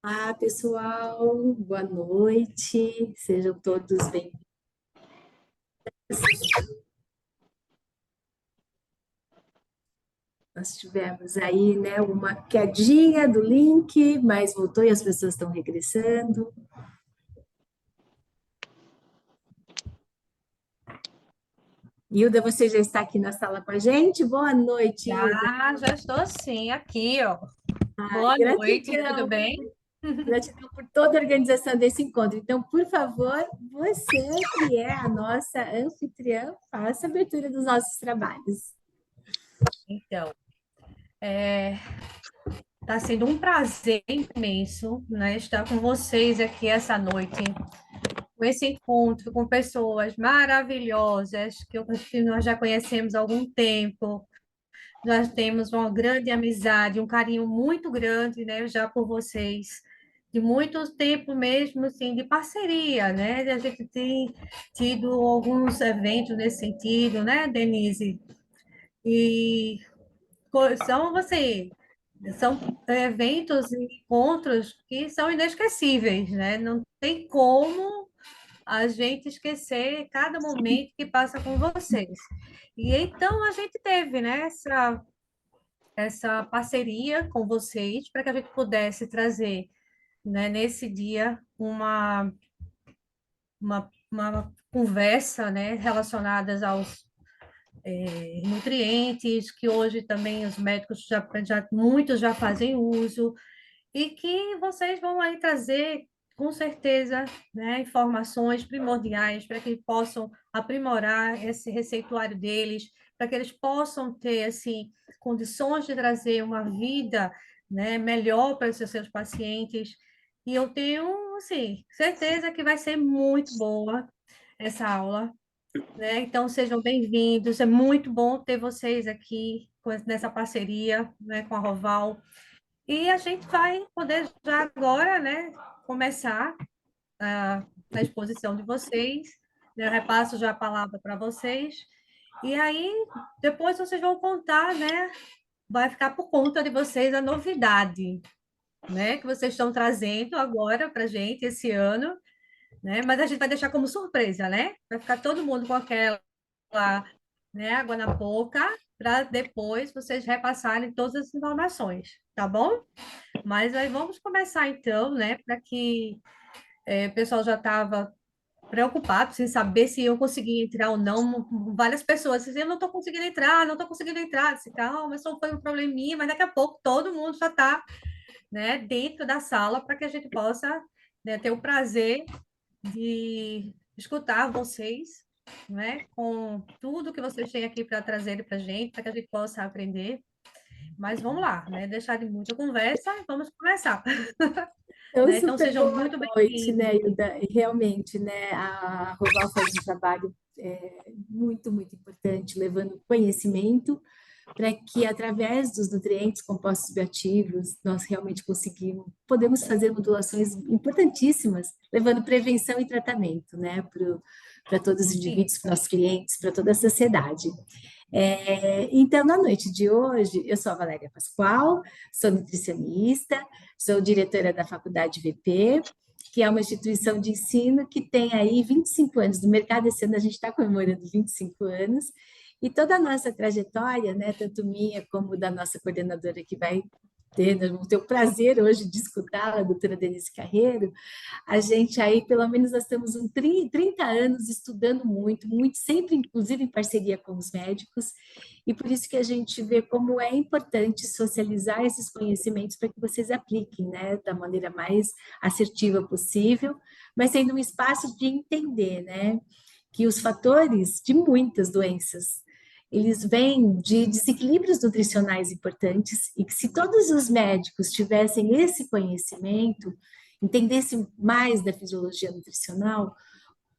Olá, pessoal, boa noite, sejam todos bem-vindos. Nós tivemos aí, né, uma quedinha do link, mas voltou e as pessoas estão regressando. Hilda, você já está aqui na sala com a gente? Boa noite, Hilda. Já estou sim, aqui, ó. Boa noite, tudo Gratidão, bem? gratidão por toda a organização desse encontro. Então, por favor, você que é a nossa anfitriã, faça a abertura dos nossos trabalhos. Então, está sendo um prazer imenso, né, estar com vocês aqui essa noite, com esse encontro com pessoas maravilhosas que nós já conhecemos há algum tempo. Nós temos uma grande amizade, um carinho muito grande, né, já por vocês. De muito tempo mesmo, assim, de parceria, né? A gente tem tido alguns eventos nesse sentido, né, Denise? E são são eventos e encontros que são inesquecíveis, né? Não tem como a gente esquecer cada momento que passa com vocês. E então a gente teve, né, essa parceria com vocês para que a gente pudesse trazer, né, nesse dia uma conversa, né, relacionadas aos nutrientes, que hoje também os médicos muitos já fazem uso, e que vocês vão aí trazer, com certeza, né, informações primordiais para que possam aprimorar esse receituário deles, para que eles possam ter, assim, condições de trazer uma vida, né, melhor para os seus pacientes. E eu tenho, assim, certeza que vai ser muito boa essa aula, né? Então, sejam bem-vindos. É muito bom ter vocês aqui nessa parceria, né, com a Roval. E a gente vai poder já agora, né, começar a exposição de vocês. Né? Eu repasso já a palavra para vocês. E aí, depois vocês vão contar, né? Vai ficar por conta de vocês a novidade, né, que vocês estão trazendo agora para a gente esse ano, né? Mas a gente vai deixar como surpresa, né? Vai ficar todo mundo com aquela, né, água na boca, para depois vocês repassarem todas as informações, tá bom? Mas aí vamos começar então, né? Para que o pessoal já estava preocupado sem saber se eu conseguia entrar ou não. Várias pessoas diziam, eu não estou conseguindo entrar, não estou conseguindo entrar. Eu disse, calma, só foi um probleminha, mas daqui a pouco todo mundo já está, né, dentro da sala para que a gente possa, né, ter o prazer de escutar vocês, né, com tudo que vocês têm aqui para trazer para a gente, para que a gente possa aprender. Mas vamos lá, né? Deixar de muita conversa, vamos começar, Então, né? Então super sejam boa muito noite, bem-vindos. né, Hilda? E realmente, né, a Roval faz um trabalho muito, muito importante, levando conhecimento para que, através dos nutrientes compostos bioativos, nós realmente podemos fazer modulações importantíssimas, levando prevenção e tratamento, né, para todos os Sim, indivíduos, para nossos clientes, para toda a sociedade. Então, na noite de hoje, eu sou a Valéria Pascoal, sou nutricionista, sou diretora da Faculdade VP, que é uma instituição de ensino que tem aí 25 anos no mercado. Esse ano a gente está comemorando 25 anos, e toda a nossa trajetória, né, tanto minha como da nossa coordenadora que vai ter, nós vamos ter o prazer hoje de escutá-la, a doutora Denise Carreiro. A gente aí, pelo menos, nós temos 30 anos estudando muito, muito, sempre, inclusive, em parceria com os médicos, e por isso que a gente vê como é importante socializar esses conhecimentos para que vocês apliquem, né, da maneira mais assertiva possível, mas sendo um espaço de entender, né, que os fatores de muitas doenças eles vêm de desequilíbrios nutricionais importantes e que se todos os médicos tivessem esse conhecimento, entendessem mais da fisiologia nutricional,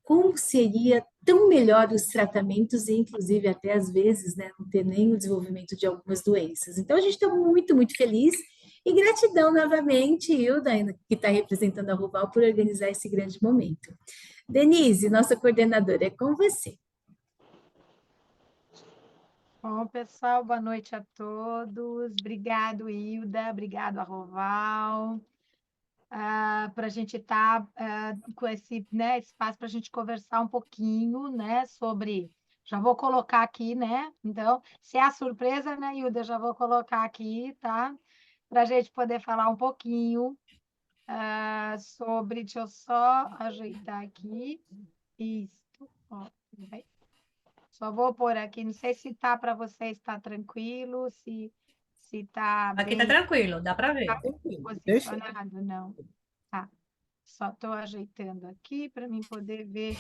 como seria tão melhor os tratamentos e, inclusive, até às vezes, né, não ter nem o desenvolvimento de algumas doenças. Então, a gente está muito, muito feliz e gratidão novamente, Hilda, que está representando a Ruval, por organizar esse grande momento. Denise, nossa coordenadora, é com você. Bom, pessoal, boa noite a todos. Obrigado, Hilda. Obrigado, Arroval. para a gente estar com esse, né, espaço para a gente conversar um pouquinho, né, sobre... Já vou colocar aqui, né? Então, se é a surpresa, né, Hilda, eu já vou colocar aqui, tá? Para a gente poder falar um pouquinho sobre... Deixa eu só ajeitar aqui. Isso. Ó, vai. Só vou pôr aqui, não sei se tá para você estar tranquilo, se tá Aqui tá bem tranquilo, dá para ver. Perfeito. posicionado, não. Tá. Só estou ajeitando aqui para mim poder ver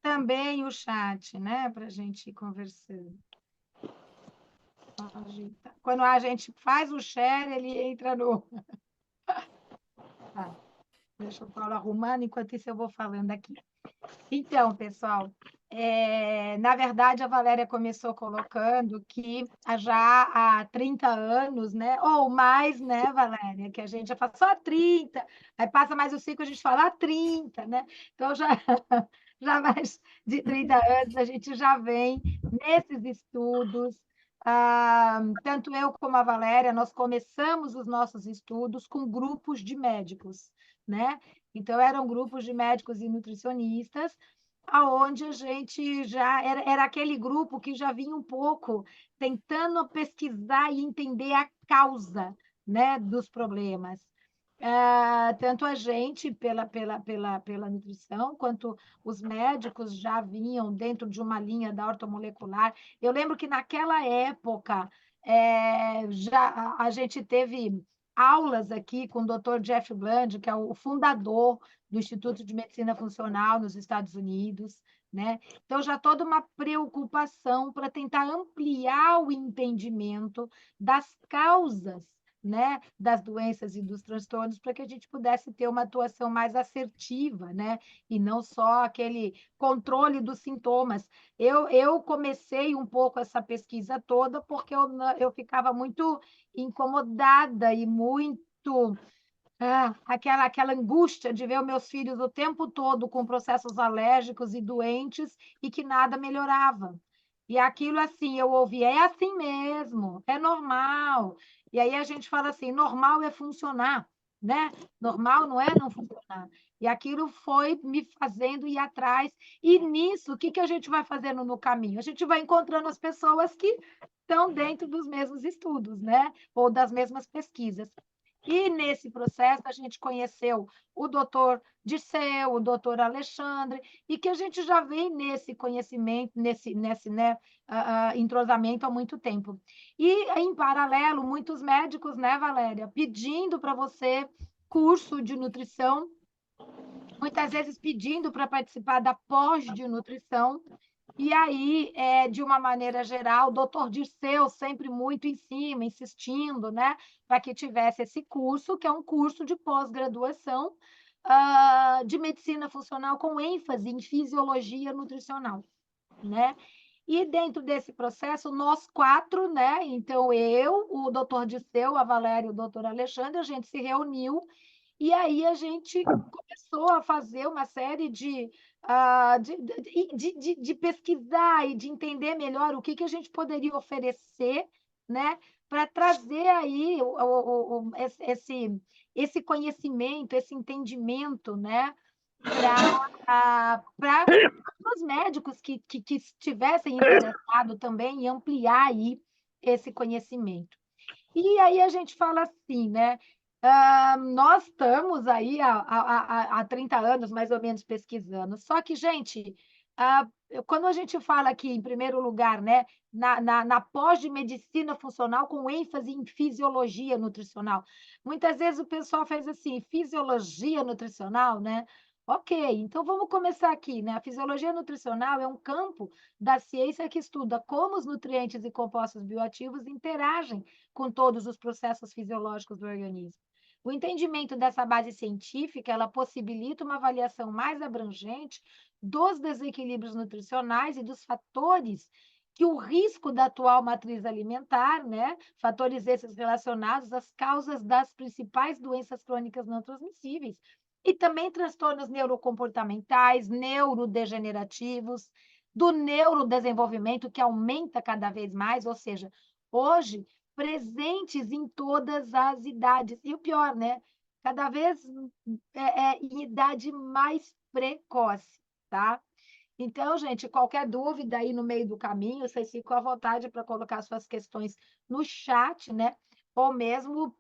também o chat, né? Para a gente ir conversando. Só ajeitar. Quando a gente faz o share, ele entra no. Tá. Deixa eu falar arrumando, enquanto isso eu vou falando aqui. Então, pessoal, na verdade, a Valéria começou colocando que já há 30 anos, né? Ou mais, né, Valéria? Que a gente já fala só 30, aí passa mais o ciclo, a gente fala 30, né? Então, já, já mais de 30 anos, a gente já vem nesses estudos. Tanto eu como a Valéria, nós começamos os nossos estudos com grupos de médicos, né? Então, eram grupos de médicos e nutricionistas, aonde a gente já era aquele grupo que já vinha um pouco tentando pesquisar e entender a causa, né, dos problemas. Tanto a gente, pela nutrição, quanto os médicos já vinham dentro de uma linha da ortomolecular. Eu lembro que naquela época já a gente teve aulas aqui com o Dr. Jeff Bland, que é o fundador do Instituto de Medicina Funcional nos Estados Unidos, né? Então, já toda uma preocupação para tentar ampliar o entendimento das causas, né, das doenças e dos transtornos, para que a gente pudesse ter uma atuação mais assertiva, né, e não só aquele controle dos sintomas. Eu comecei um pouco essa pesquisa toda porque eu ficava muito incomodada e muito aquela angústia de ver os meus filhos o tempo todo com processos alérgicos e doentes e que nada melhorava. E aquilo assim, eu ouvi, é assim mesmo, é normal. E aí a gente fala assim, normal é funcionar, né? Normal não é não funcionar. E aquilo foi me fazendo ir atrás. E nisso, o que que a gente vai fazendo no caminho? A gente vai encontrando as pessoas que estão dentro dos mesmos estudos, né? Ou das mesmas pesquisas. E nesse processo a gente conheceu o doutor Dirceu, o doutor Alexandre, e que a gente já vem nesse conhecimento, nesse né, entrosamento há muito tempo. E, em paralelo, muitos médicos, né, Valéria, pedindo para você curso de nutrição, muitas vezes pedindo para participar da pós de nutrição, e aí, de uma maneira geral, o doutor Dirceu sempre muito em cima, insistindo, né, para que tivesse esse curso, que é um curso de pós-graduação de medicina funcional com ênfase em fisiologia nutricional, né? E dentro desse processo, nós quatro, né? Então, eu, o doutor Dirceu, a Valéria e o doutor Alexandre, a gente se reuniu e aí a gente começou a fazer uma série de pesquisar e de entender melhor o que a gente poderia oferecer, né, para trazer aí esse conhecimento, esse entendimento, né, para os médicos que estivessem interessados também em ampliar aí esse conhecimento. E aí a gente fala assim, né? Nós estamos aí há 30 anos, mais ou menos, pesquisando. Só que, gente, quando a gente fala aqui, em primeiro lugar, né, na pós de medicina funcional, com ênfase em fisiologia nutricional, muitas vezes o pessoal faz assim, fisiologia nutricional, né? Ok, então vamos começar aqui, né? A fisiologia nutricional é um campo da ciência que estuda como os nutrientes e compostos bioativos interagem com todos os processos fisiológicos do organismo. O entendimento dessa base científica, ela possibilita uma avaliação mais abrangente dos desequilíbrios nutricionais e dos fatores que o risco da atual matriz alimentar, né, fatores esses relacionados às causas das principais doenças crônicas não transmissíveis, e também transtornos neurocomportamentais, neurodegenerativos, do neurodesenvolvimento, que aumenta cada vez mais, ou seja, hoje presentes em todas as idades. E o pior, né? cada vez em idade mais precoce, tá? Então, gente, qualquer dúvida aí no meio do caminho, vocês ficam à vontade para colocar suas questões no chat, né? Ou mesmo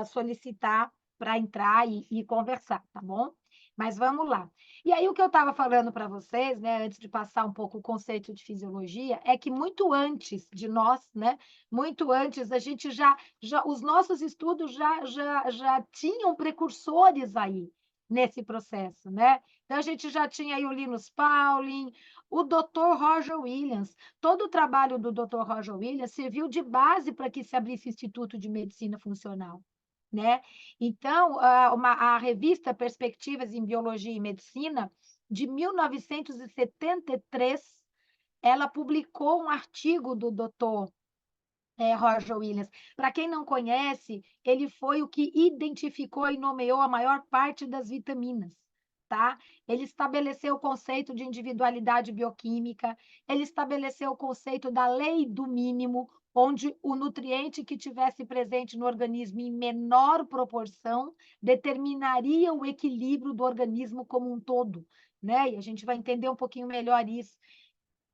solicitar para entrar e conversar, tá bom? Mas vamos lá. E aí, o que eu estava falando para vocês, né, antes de passar um pouco o conceito de fisiologia, é que muito antes de nós, né, muito antes, a gente os nossos estudos já tinham precursores aí nesse processo, né? Então, a gente já tinha aí o Linus Pauling, o Dr. Roger Williams. Todo o trabalho do Dr. Roger Williams serviu de base para que se abrisse o Instituto de Medicina Funcional, né? Então, a revista Perspectivas em Biologia e Medicina, de 1973, ela publicou um artigo do Dr. Roger Williams. Para quem não conhece, ele foi o que identificou e nomeou a maior parte das vitaminas, tá? Ele estabeleceu o conceito de individualidade bioquímica, ele estabeleceu o conceito da lei do mínimo, onde o nutriente que tivesse presente no organismo em menor proporção determinaria o equilíbrio do organismo como um todo, né? E a gente vai entender um pouquinho melhor isso.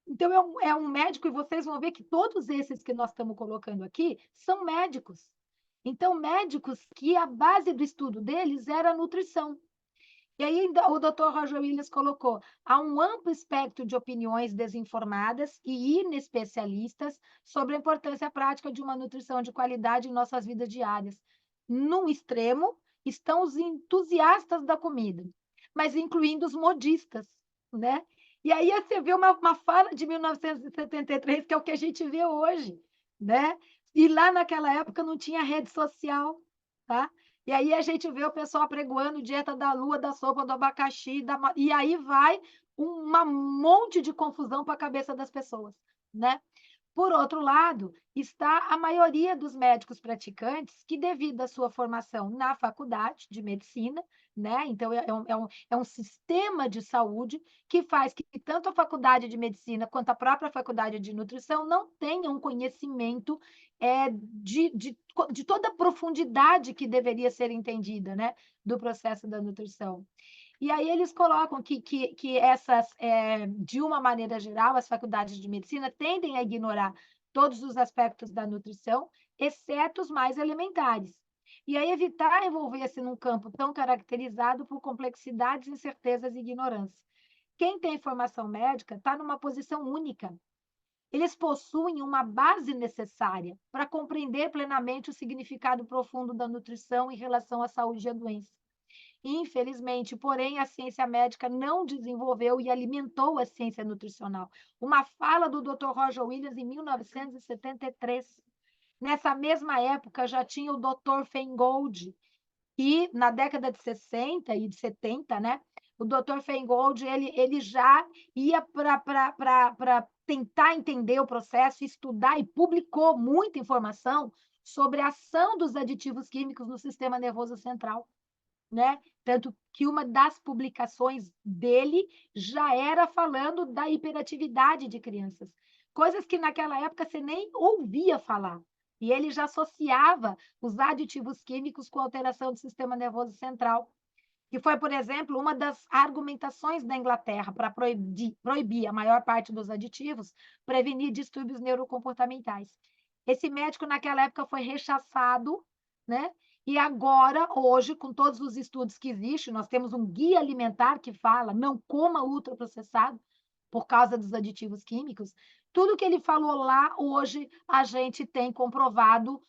Então, é um médico, e vocês vão ver que todos esses que nós estamos colocando aqui são médicos. Então, médicos que a base do estudo deles era a nutrição. E aí, o Dr. Roger Williams colocou: há um amplo espectro de opiniões desinformadas e inespecialistas sobre a importância prática de uma nutrição de qualidade em nossas vidas diárias. No extremo, estão os entusiastas da comida, mas incluindo os modistas, né? E aí você vê uma fala de 1973, que é o que a gente vê hoje, né? E lá naquela época não tinha rede social, tá? E aí a gente vê o pessoal apregoando dieta da lua, da sopa, do abacaxi, e aí vai um monte de confusão para a cabeça das pessoas, né? Por outro lado, está a maioria dos médicos praticantes que, devido à sua formação na faculdade de medicina, né? Então, é um sistema de saúde que faz que tanto a faculdade de medicina quanto a própria faculdade de nutrição não tenham um conhecimento de toda a profundidade que deveria ser entendida, né? Do processo da nutrição. E aí eles colocam que essas, de uma maneira geral, as faculdades de medicina tendem a ignorar todos os aspectos da nutrição, exceto os mais elementares. E aí evitar envolver-se num campo tão caracterizado por complexidades, incertezas e ignorância. Quem tem formação médica está numa posição única. Eles possuem uma base necessária para compreender plenamente o significado profundo da nutrição em relação à saúde e à doença. Infelizmente, porém, a ciência médica não desenvolveu e alimentou a ciência nutricional. Uma fala do Dr. Roger Williams em 1973. Nessa mesma época, já tinha o Dr. Feingold, e na década de 60 e de 70, né? O Dr. Feingold, ele já ia para tentar entender o processo, estudar, e publicou muita informação sobre a ação dos aditivos químicos no sistema nervoso central, né? Tanto que uma das publicações dele já era falando da hiperatividade de crianças, coisas que naquela época você nem ouvia falar. E ele já associava os aditivos químicos com alteração do sistema nervoso central, que foi, por exemplo, uma das argumentações da Inglaterra para proibir a maior parte dos aditivos, prevenir distúrbios neurocomportamentais. Esse médico, naquela época, foi rechaçado, né? E agora, hoje, com todos os estudos que existem, nós temos um guia alimentar que fala: não coma ultraprocessado por causa dos aditivos químicos. Tudo que ele falou lá, hoje, a gente tem comprovado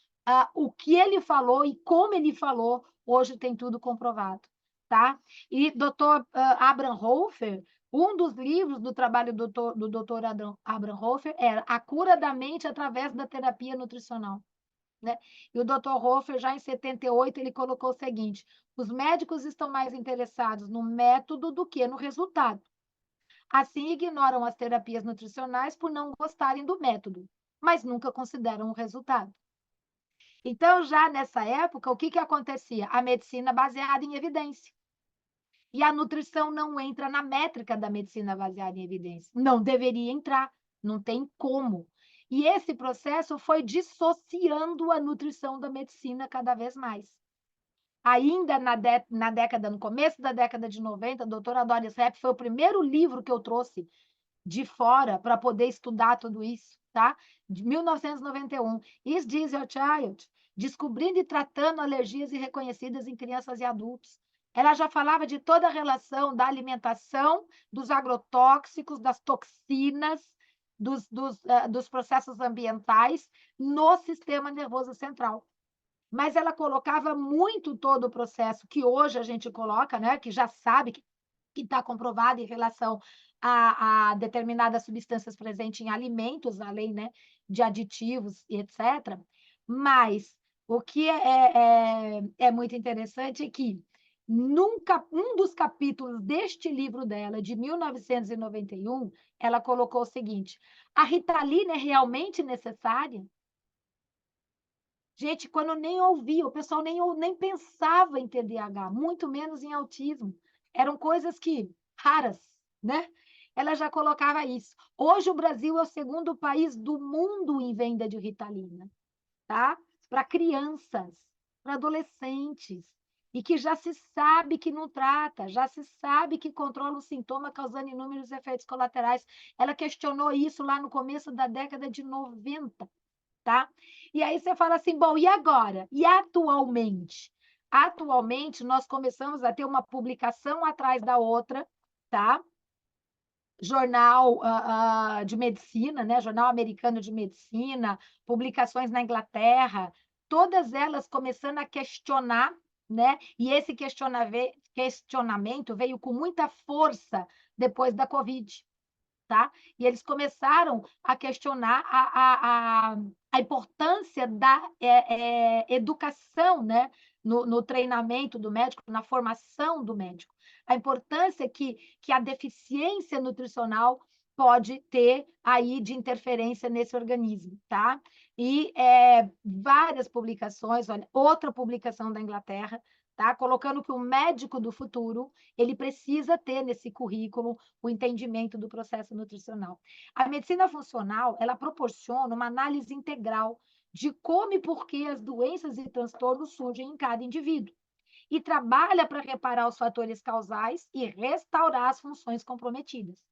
o que ele falou e como ele falou, hoje tem tudo comprovado, tá? E Dr. Abraham Hofer, um dos livros do trabalho do Dr. Abraham Hofer era A Cura da Mente através da Terapia Nutricional, né? E o Dr. Hofer, já em 78, ele colocou o seguinte: os médicos estão mais interessados no método do que no resultado. Assim, ignoram as terapias nutricionais por não gostarem do método, mas nunca consideram o resultado. Então, já nessa época, o que acontecia? A medicina baseada em evidência. E a nutrição não entra na métrica da medicina baseada em evidência. Não deveria entrar, não tem como. E esse processo foi dissociando a nutrição da medicina cada vez mais. ainda na década, no começo da década de 90, a doutora Doris Repp foi o primeiro livro que eu trouxe de fora para poder estudar tudo isso, tá? De 1991. Is This Your Child? Descobrindo e tratando alergias irreconhecidas em crianças e adultos. Ela já falava de toda a relação da alimentação, dos agrotóxicos, das toxinas, dos processos ambientais no sistema nervoso central. Mas ela colocava muito todo o processo que hoje a gente coloca, né? Que já sabe que está comprovado em relação a determinadas substâncias presentes em alimentos, além, né, de aditivos e etc. Mas o que é muito interessante é que nunca um dos capítulos deste livro dela, de 1991, ela colocou o seguinte: a Ritalina é realmente necessária? Gente, quando eu nem ouvia, o pessoal nem pensava em TDAH, muito menos em autismo. Eram coisas que raras, né? Ela já colocava isso. Hoje o Brasil é o segundo país do mundo em venda de Ritalina, tá? Para crianças, para adolescentes, e que já se sabe que não trata, já se sabe que controla o sintoma causando inúmeros efeitos colaterais. Ela questionou isso lá no começo da década de 90. Tá? E aí você fala assim, bom, e agora? E atualmente? Atualmente, nós começamos a ter uma publicação atrás da outra, tá? Jornal de medicina, né? Jornal americano de medicina, publicações na Inglaterra, todas elas começando a questionar, né? E esse questionamento veio com muita força depois da Covid. Tá? E eles começaram a questionar a importância da educação, né? No treinamento do médico, na formação do médico. A importância que a deficiência nutricional pode ter aí de interferência nesse organismo, tá? E várias publicações, olha, outra publicação da Inglaterra, tá? Colocando que o médico do futuro, ele precisa ter nesse currículo o entendimento do processo nutricional. A medicina funcional, ela proporciona uma análise integral de como e por que as doenças e transtornos surgem em cada indivíduo e trabalha para reparar os fatores causais e restaurar as funções comprometidas.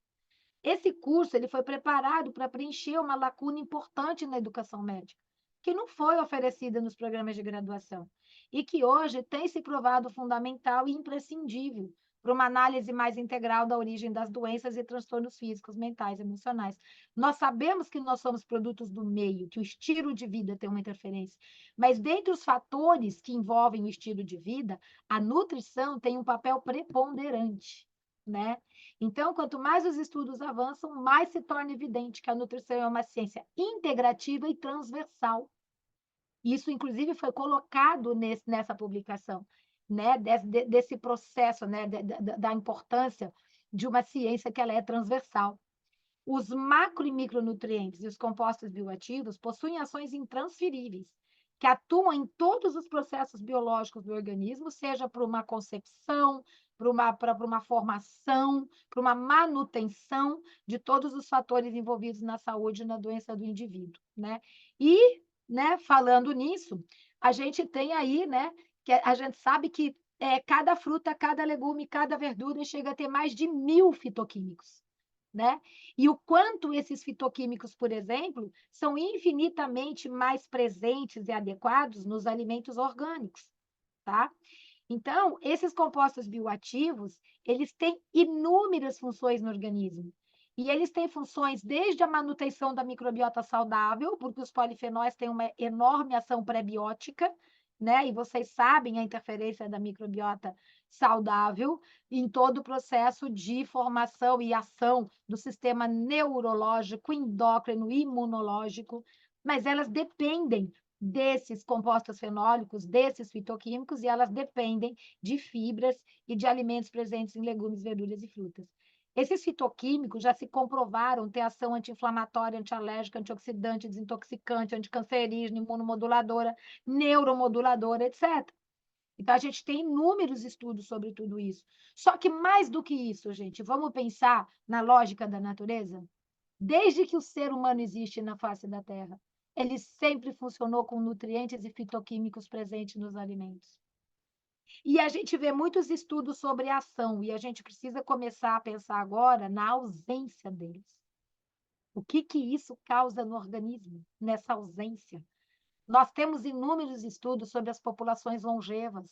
Esse curso ele foi preparado para preencher uma lacuna importante na educação médica, que não foi oferecida nos programas de graduação e que hoje tem se provado fundamental e imprescindível para uma análise mais integral da origem das doenças e transtornos físicos, mentais e emocionais. Nós sabemos que nós somos produtos do meio, que o estilo de vida tem uma interferência, mas dentre os fatores que envolvem o estilo de vida, a nutrição tem um papel preponderante, né? Então, quanto mais os estudos avançam, mais se torna evidente que a nutrição é uma ciência integrativa e transversal. Isso, inclusive, foi colocado nessa publicação, né? Desse processo, né? Da importância de uma ciência que ela é transversal. Os macro e micronutrientes e os compostos bioativos possuem ações intransferíveis, que atuam em todos os processos biológicos do organismo, seja para uma concepção, para uma formação, para uma manutenção de todos os fatores envolvidos na saúde e na doença do indivíduo, né? E, né, falando nisso, a gente tem aí, né, que a gente sabe que cada fruta, cada legume, cada verdura chega a ter mais de 1.000 fitoquímicos, né? E o quanto esses fitoquímicos, por exemplo, são infinitamente mais presentes e adequados nos alimentos orgânicos, tá? Então, esses compostos bioativos, eles têm inúmeras funções no organismo. E eles têm funções desde a manutenção da microbiota saudável, porque os polifenóis têm uma enorme ação pré-biótica, né? E vocês sabem a interferência da microbiota saudável em todo o processo de formação e ação do sistema neurológico, endócrino, imunológico, mas elas dependem desses compostos fenólicos, desses fitoquímicos, e elas dependem de fibras e de alimentos presentes em legumes, verduras e frutas. Esses fitoquímicos já se comprovaram ter ação anti-inflamatória, antialérgica, antioxidante, desintoxicante, anticancerígena, imunomoduladora, neuromoduladora, etc. Então, a gente tem inúmeros estudos sobre tudo isso. Só que mais do que isso, gente, vamos pensar na lógica da natureza? Desde que o ser humano existe na face da Terra, ele sempre funcionou com nutrientes e fitoquímicos presentes nos alimentos. E a gente vê muitos estudos sobre ação, e a gente precisa começar a pensar agora na ausência deles. O que isso causa no organismo, nessa ausência? Nós temos inúmeros estudos sobre as populações longevas,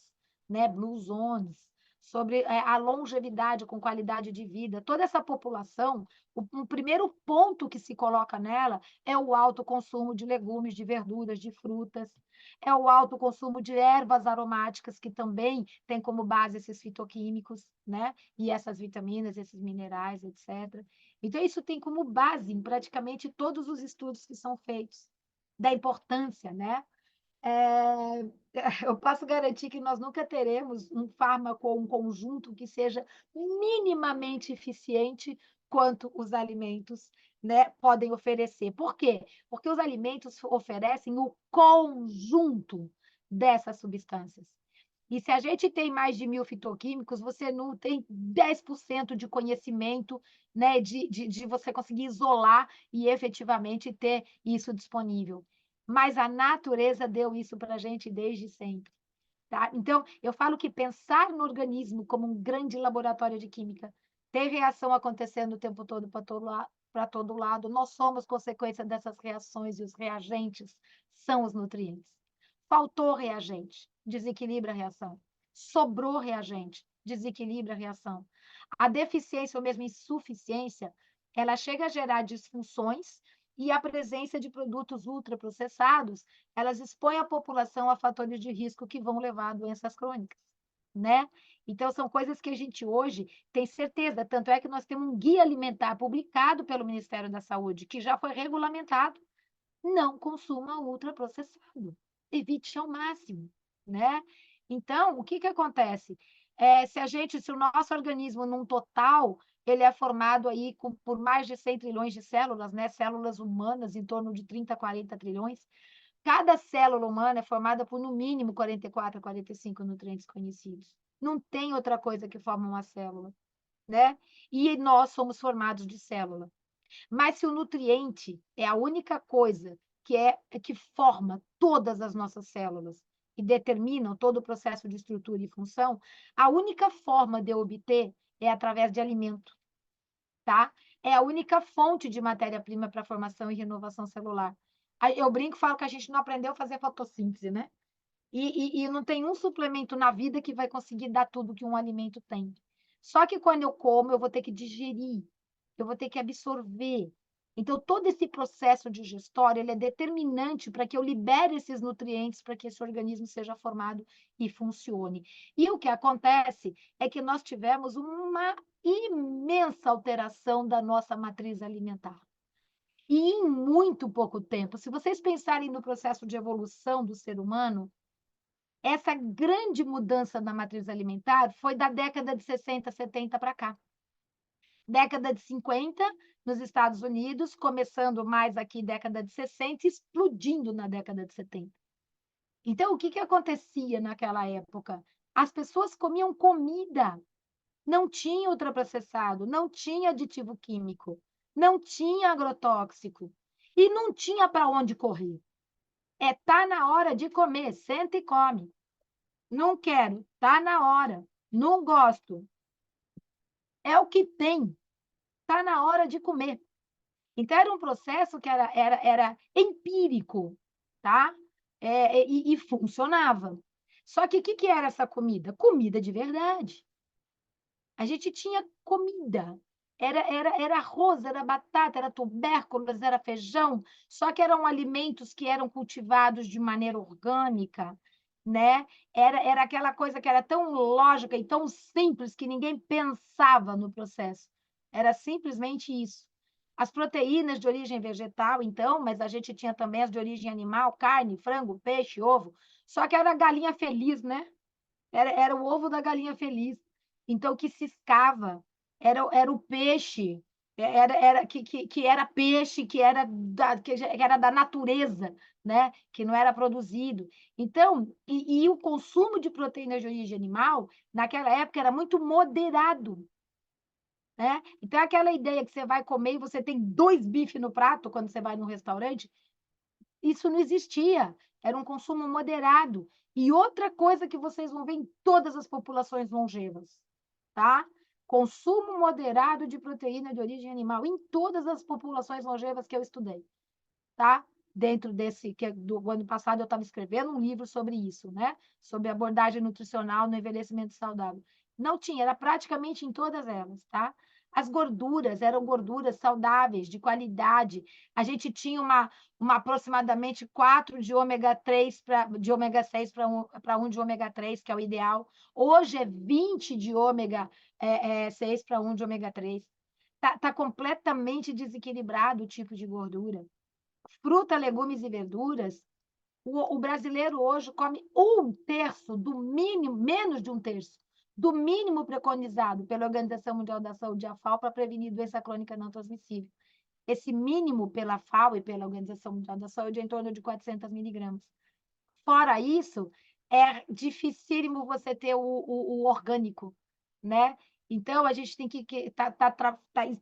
né, Blue Zones, sobre a longevidade com qualidade de vida. Toda essa população, o primeiro ponto que se coloca nela é o alto consumo de legumes, de verduras, de frutas, é o alto consumo de ervas aromáticas, que também tem como base esses fitoquímicos, né, e essas vitaminas, esses minerais, etc. Então, isso tem como base em praticamente todos os estudos que são feitos da importância, né? É, eu posso garantir que nós nunca teremos um fármaco ou um conjunto que seja minimamente eficiente quanto os alimentos, né, podem oferecer. Por quê? Porque os alimentos oferecem o conjunto dessas substâncias. E se a gente tem mais de 1.000 fitoquímicos, você não tem 10% de conhecimento, né, de você conseguir isolar e efetivamente ter isso disponível. Mas a natureza deu isso para a gente desde sempre. Tá? Então, eu falo que pensar no organismo como um grande laboratório de química, ter reação acontecendo o tempo todo para todo lado, nós somos consequência dessas reações e os reagentes são os nutrientes. Faltou reagente, desequilibra a reação. Sobrou reagente, desequilibra a reação. A deficiência ou mesmo insuficiência, ela chega a gerar disfunções e a presença de produtos ultraprocessados, elas expõem a população a fatores de risco que vão levar a doenças crônicas, né? Então, são coisas que a gente hoje tem certeza, tanto é que nós temos um guia alimentar publicado pelo Ministério da Saúde, que já foi regulamentado. Não consuma ultraprocessado. Evite ao máximo, né? Então, o que acontece? Se o nosso organismo, num total, ele é formado aí por mais de 100 trilhões de células, né? Células humanas, em torno de 30, 40 trilhões. Cada célula humana é formada por, no mínimo, 44 a 45 nutrientes conhecidos. Não tem outra coisa que forma uma célula, né? E nós somos formados de célula. Mas se o nutriente é a única coisa que forma todas as nossas células e determinam todo o processo de estrutura e função, a única forma de eu obter é através de alimento, tá? É a única fonte de matéria-prima para formação e renovação celular. Aí eu brinco e falo que a gente não aprendeu a fazer fotossíntese, né? E não tem um suplemento na vida que vai conseguir dar tudo que um alimento tem. Só que quando eu como, eu vou ter que digerir, eu vou ter que absorver. Então, todo esse processo digestório, ele é determinante para que eu libere esses nutrientes, para que esse organismo seja formado e funcione. E o que acontece é que nós tivemos uma imensa alteração da nossa matriz alimentar. E em muito pouco tempo, se vocês pensarem no processo de evolução do ser humano, essa grande mudança na matriz alimentar foi da década de 60, 70 para cá. Década de 50, nos Estados Unidos, começando mais aqui, década de 60, explodindo na década de 70. Então, o que acontecia naquela época? As pessoas comiam comida, não tinha ultraprocessado, não tinha aditivo químico, não tinha agrotóxico e não tinha para onde correr. Tá na hora de comer, senta e come. Não quero, tá na hora. Não gosto. É o que tem. Tá na hora de comer. Então, era um processo que era empírico, tá? E funcionava. Só que o que era essa comida? Comida de verdade. A gente tinha comida. Era arroz, era batata, era tubérculos, era feijão, só que eram alimentos que eram cultivados de maneira orgânica, né? Era aquela coisa que era tão lógica e tão simples que ninguém pensava no processo. Era simplesmente isso. As proteínas de origem vegetal, então, mas a gente tinha também as de origem animal, carne, frango, peixe, ovo, só que era a galinha feliz, né? Era o ovo da galinha feliz. Então, o que ciscava era o peixe, que era peixe, que era da natureza, né? Que não era produzido. Então, e o consumo de proteínas de origem animal, naquela época, era muito moderado. Né? Então, aquela ideia que você vai comer e você tem 2 bifes no prato quando você vai num restaurante, Isso não existia, era um consumo moderado. E outra coisa que vocês vão ver em todas as populações longevas, tá? Consumo moderado de proteína de origem animal em todas as populações longevas que eu estudei, tá? Dentro desse, que do ano passado eu estava escrevendo um livro sobre isso, né? Sobre abordagem nutricional no envelhecimento saudável. Não tinha, era praticamente em todas elas, tá? As gorduras eram gorduras saudáveis, de qualidade. A gente tinha uma aproximadamente 4 de ômega 3 de ômega 6 para 1 de ômega 3, que é o ideal. Hoje é 20 de ômega 6 para 1 de ômega 3. Tá completamente desequilibrado o tipo de gordura. Fruta, legumes e verduras, o brasileiro hoje come 1/3 do mínimo, menos de 1/3, do mínimo preconizado pela Organização Mundial da Saúde, a FAO, para prevenir doença crônica não transmissível. Esse mínimo pela FAO e pela Organização Mundial da Saúde é em torno de 400 miligramas. Fora isso, é dificílimo você ter o orgânico, né? Então, a gente tem que tá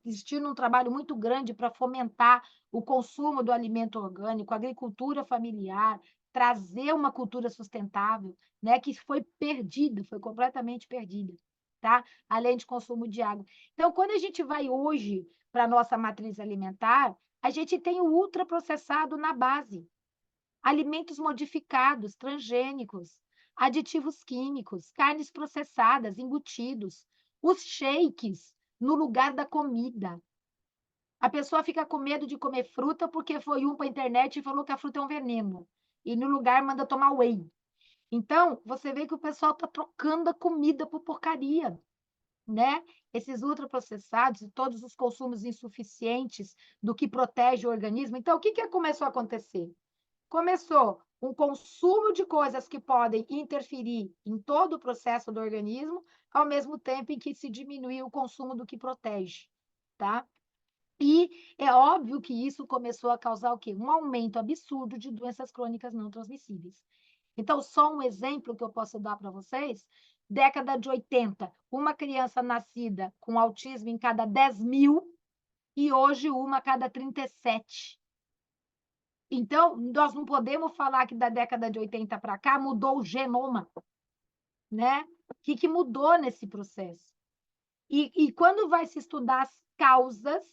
existindo um trabalho muito grande para fomentar o consumo do alimento orgânico, a agricultura familiar, trazer uma cultura sustentável, né? Que foi perdida, foi completamente perdida, tá? Além de consumo de água. Então, quando a gente vai hoje para a nossa matriz alimentar, a gente tem o ultraprocessado na base, alimentos modificados, transgênicos, aditivos químicos, carnes processadas, embutidos, os shakes no lugar da comida. A pessoa fica com medo de comer fruta porque foi para a internet e falou que a fruta é um veneno. E no lugar manda tomar whey. Então, você vê que o pessoal está trocando a comida por porcaria, né? Esses ultraprocessados e todos os consumos insuficientes do que protege o organismo. Então, o que começou a acontecer? Começou um consumo de coisas que podem interferir em todo o processo do organismo, ao mesmo tempo em que se diminui o consumo do que protege, tá? E é óbvio que isso começou a causar o quê? Um aumento absurdo de doenças crônicas não transmissíveis. Então, só um exemplo que eu posso dar para vocês: década de 80, uma criança nascida com autismo em cada 10.000 e hoje uma a cada 37. Então, nós não podemos falar que da década de 80 para cá mudou o genoma, né? O que mudou nesse processo? E quando vai se estudar as causas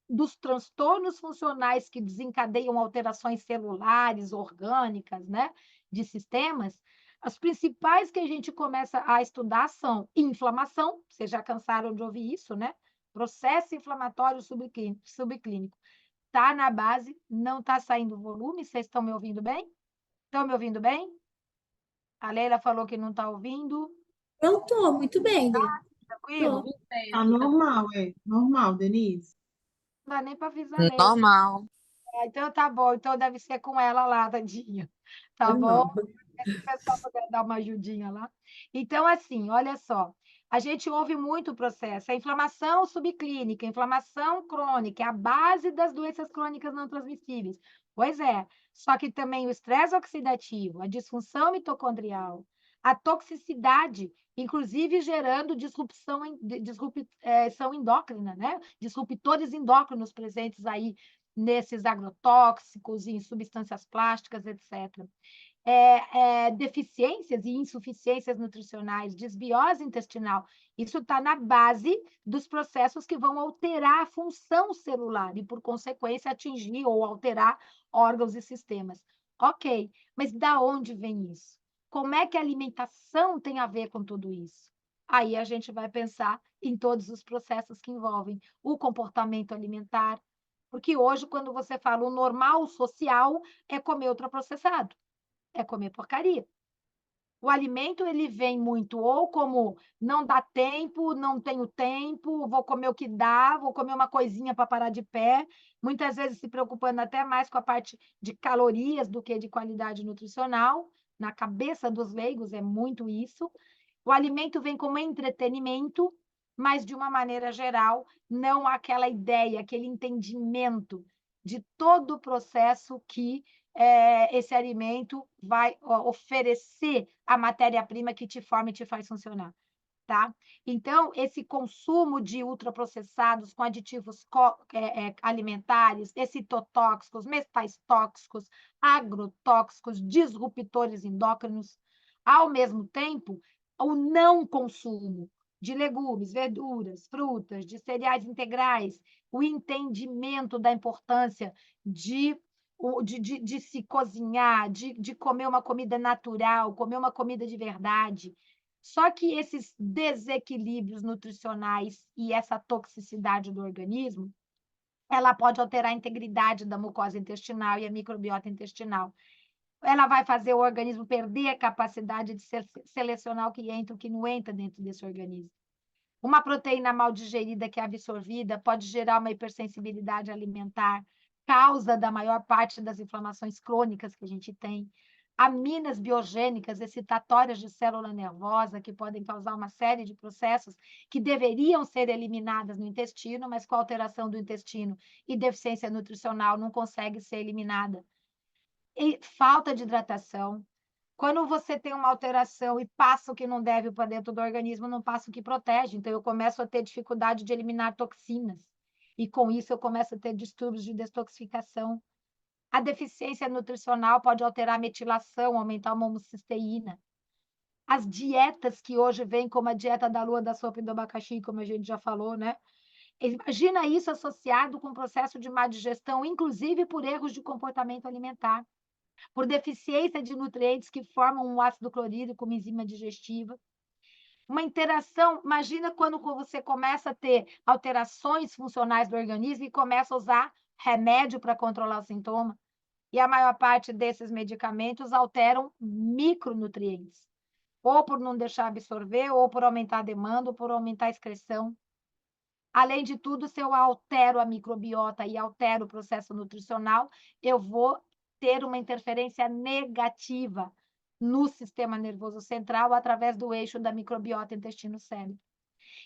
dos transtornos funcionais que desencadeiam alterações celulares, orgânicas, né? De sistemas, as principais que a gente começa a estudar são inflamação, vocês já cansaram de ouvir isso, né? Processo inflamatório subclínico. Está na base, não está saindo volume. Vocês estão me ouvindo bem? Estão me ouvindo bem? A Leila falou que não está ouvindo. Eu estou muito bem, Dê. Tranquilo? Tô. Tá normal, normal, Denise. Não dá nem para avisar a Leila. Normal. Então tá bom, então deve ser com ela lá, tadinha. Tá bom? Normal. Se o pessoal puder dar uma ajudinha lá. Então, assim, olha só. A gente ouve muito o processo. A inflamação subclínica, a inflamação crônica, é a base das doenças crônicas não transmissíveis. Pois é, só que também o estresse oxidativo, a disfunção mitocondrial, a toxicidade, inclusive gerando disrupção endócrina, né? Disruptores endócrinos presentes aí nesses agrotóxicos, em substâncias plásticas, etc. Deficiências e insuficiências nutricionais, desbiose intestinal, isso está na base dos processos que vão alterar a função celular e, por consequência, atingir ou alterar órgãos e sistemas. Ok, mas da onde vem isso? Como é que a alimentação tem a ver com tudo isso? Aí a gente vai pensar em todos os processos que envolvem o comportamento alimentar, porque hoje, quando você fala o normal social, é comer ultraprocessado, é comer porcaria. O alimento, ele vem muito ou como não dá tempo, não tenho tempo, vou comer o que dá, vou comer uma coisinha para parar de pé, muitas vezes se preocupando até mais com a parte de calorias do que de qualidade nutricional. Na cabeça dos leigos é muito isso. O alimento vem como entretenimento, mas de uma maneira geral, não aquela ideia, aquele entendimento de todo o processo que esse alimento vai oferecer a matéria-prima que te forma e te faz funcionar. tá? Então, esse consumo de ultraprocessados com aditivos alimentares, excitotóxicos, metais tóxicos, agrotóxicos, disruptores endócrinos, ao mesmo tempo, o não consumo de legumes, verduras, frutas, de cereais integrais, o entendimento da importância de se cozinhar, de comer uma comida natural, comer uma comida de verdade. Só que esses desequilíbrios nutricionais e essa toxicidade do organismo, ela pode alterar a integridade da mucosa intestinal e a microbiota intestinal. Ela vai fazer o organismo perder a capacidade de selecionar o que entra e o que não entra dentro desse organismo. Uma proteína mal digerida que é absorvida pode gerar uma hipersensibilidade alimentar, causa da maior parte das inflamações crônicas que a gente tem. Aminas biogênicas excitatórias de célula nervosa, que podem causar uma série de processos que deveriam ser eliminadas no intestino, mas com a alteração do intestino e deficiência nutricional não consegue ser eliminada. E falta de hidratação. Quando você tem uma alteração e passa o que não deve para dentro do organismo, não passa o que protege. Então, eu começo a ter dificuldade de eliminar toxinas. E, com isso, eu começo a ter distúrbios de detoxificação. A deficiência nutricional pode alterar a metilação, aumentar a homocisteína. As dietas que hoje vêm, como a dieta da lua, da sopa e do abacaxi, como a gente já falou, né? Imagina isso associado com o processo de má digestão, inclusive por erros de comportamento alimentar, por deficiência de nutrientes que formam um ácido clorídrico, uma enzima digestiva. Uma interação, imagina quando você começa a ter alterações funcionais do organismo e começa a usar remédio para controlar o sintoma. E a maior parte desses medicamentos alteram micronutrientes, ou por não deixar absorver, ou por aumentar a demanda, ou por aumentar a excreção. Além de tudo, se eu altero a microbiota e altero o processo nutricional, eu vou ter uma interferência negativa no sistema nervoso central através do eixo da microbiota intestino-cérebro.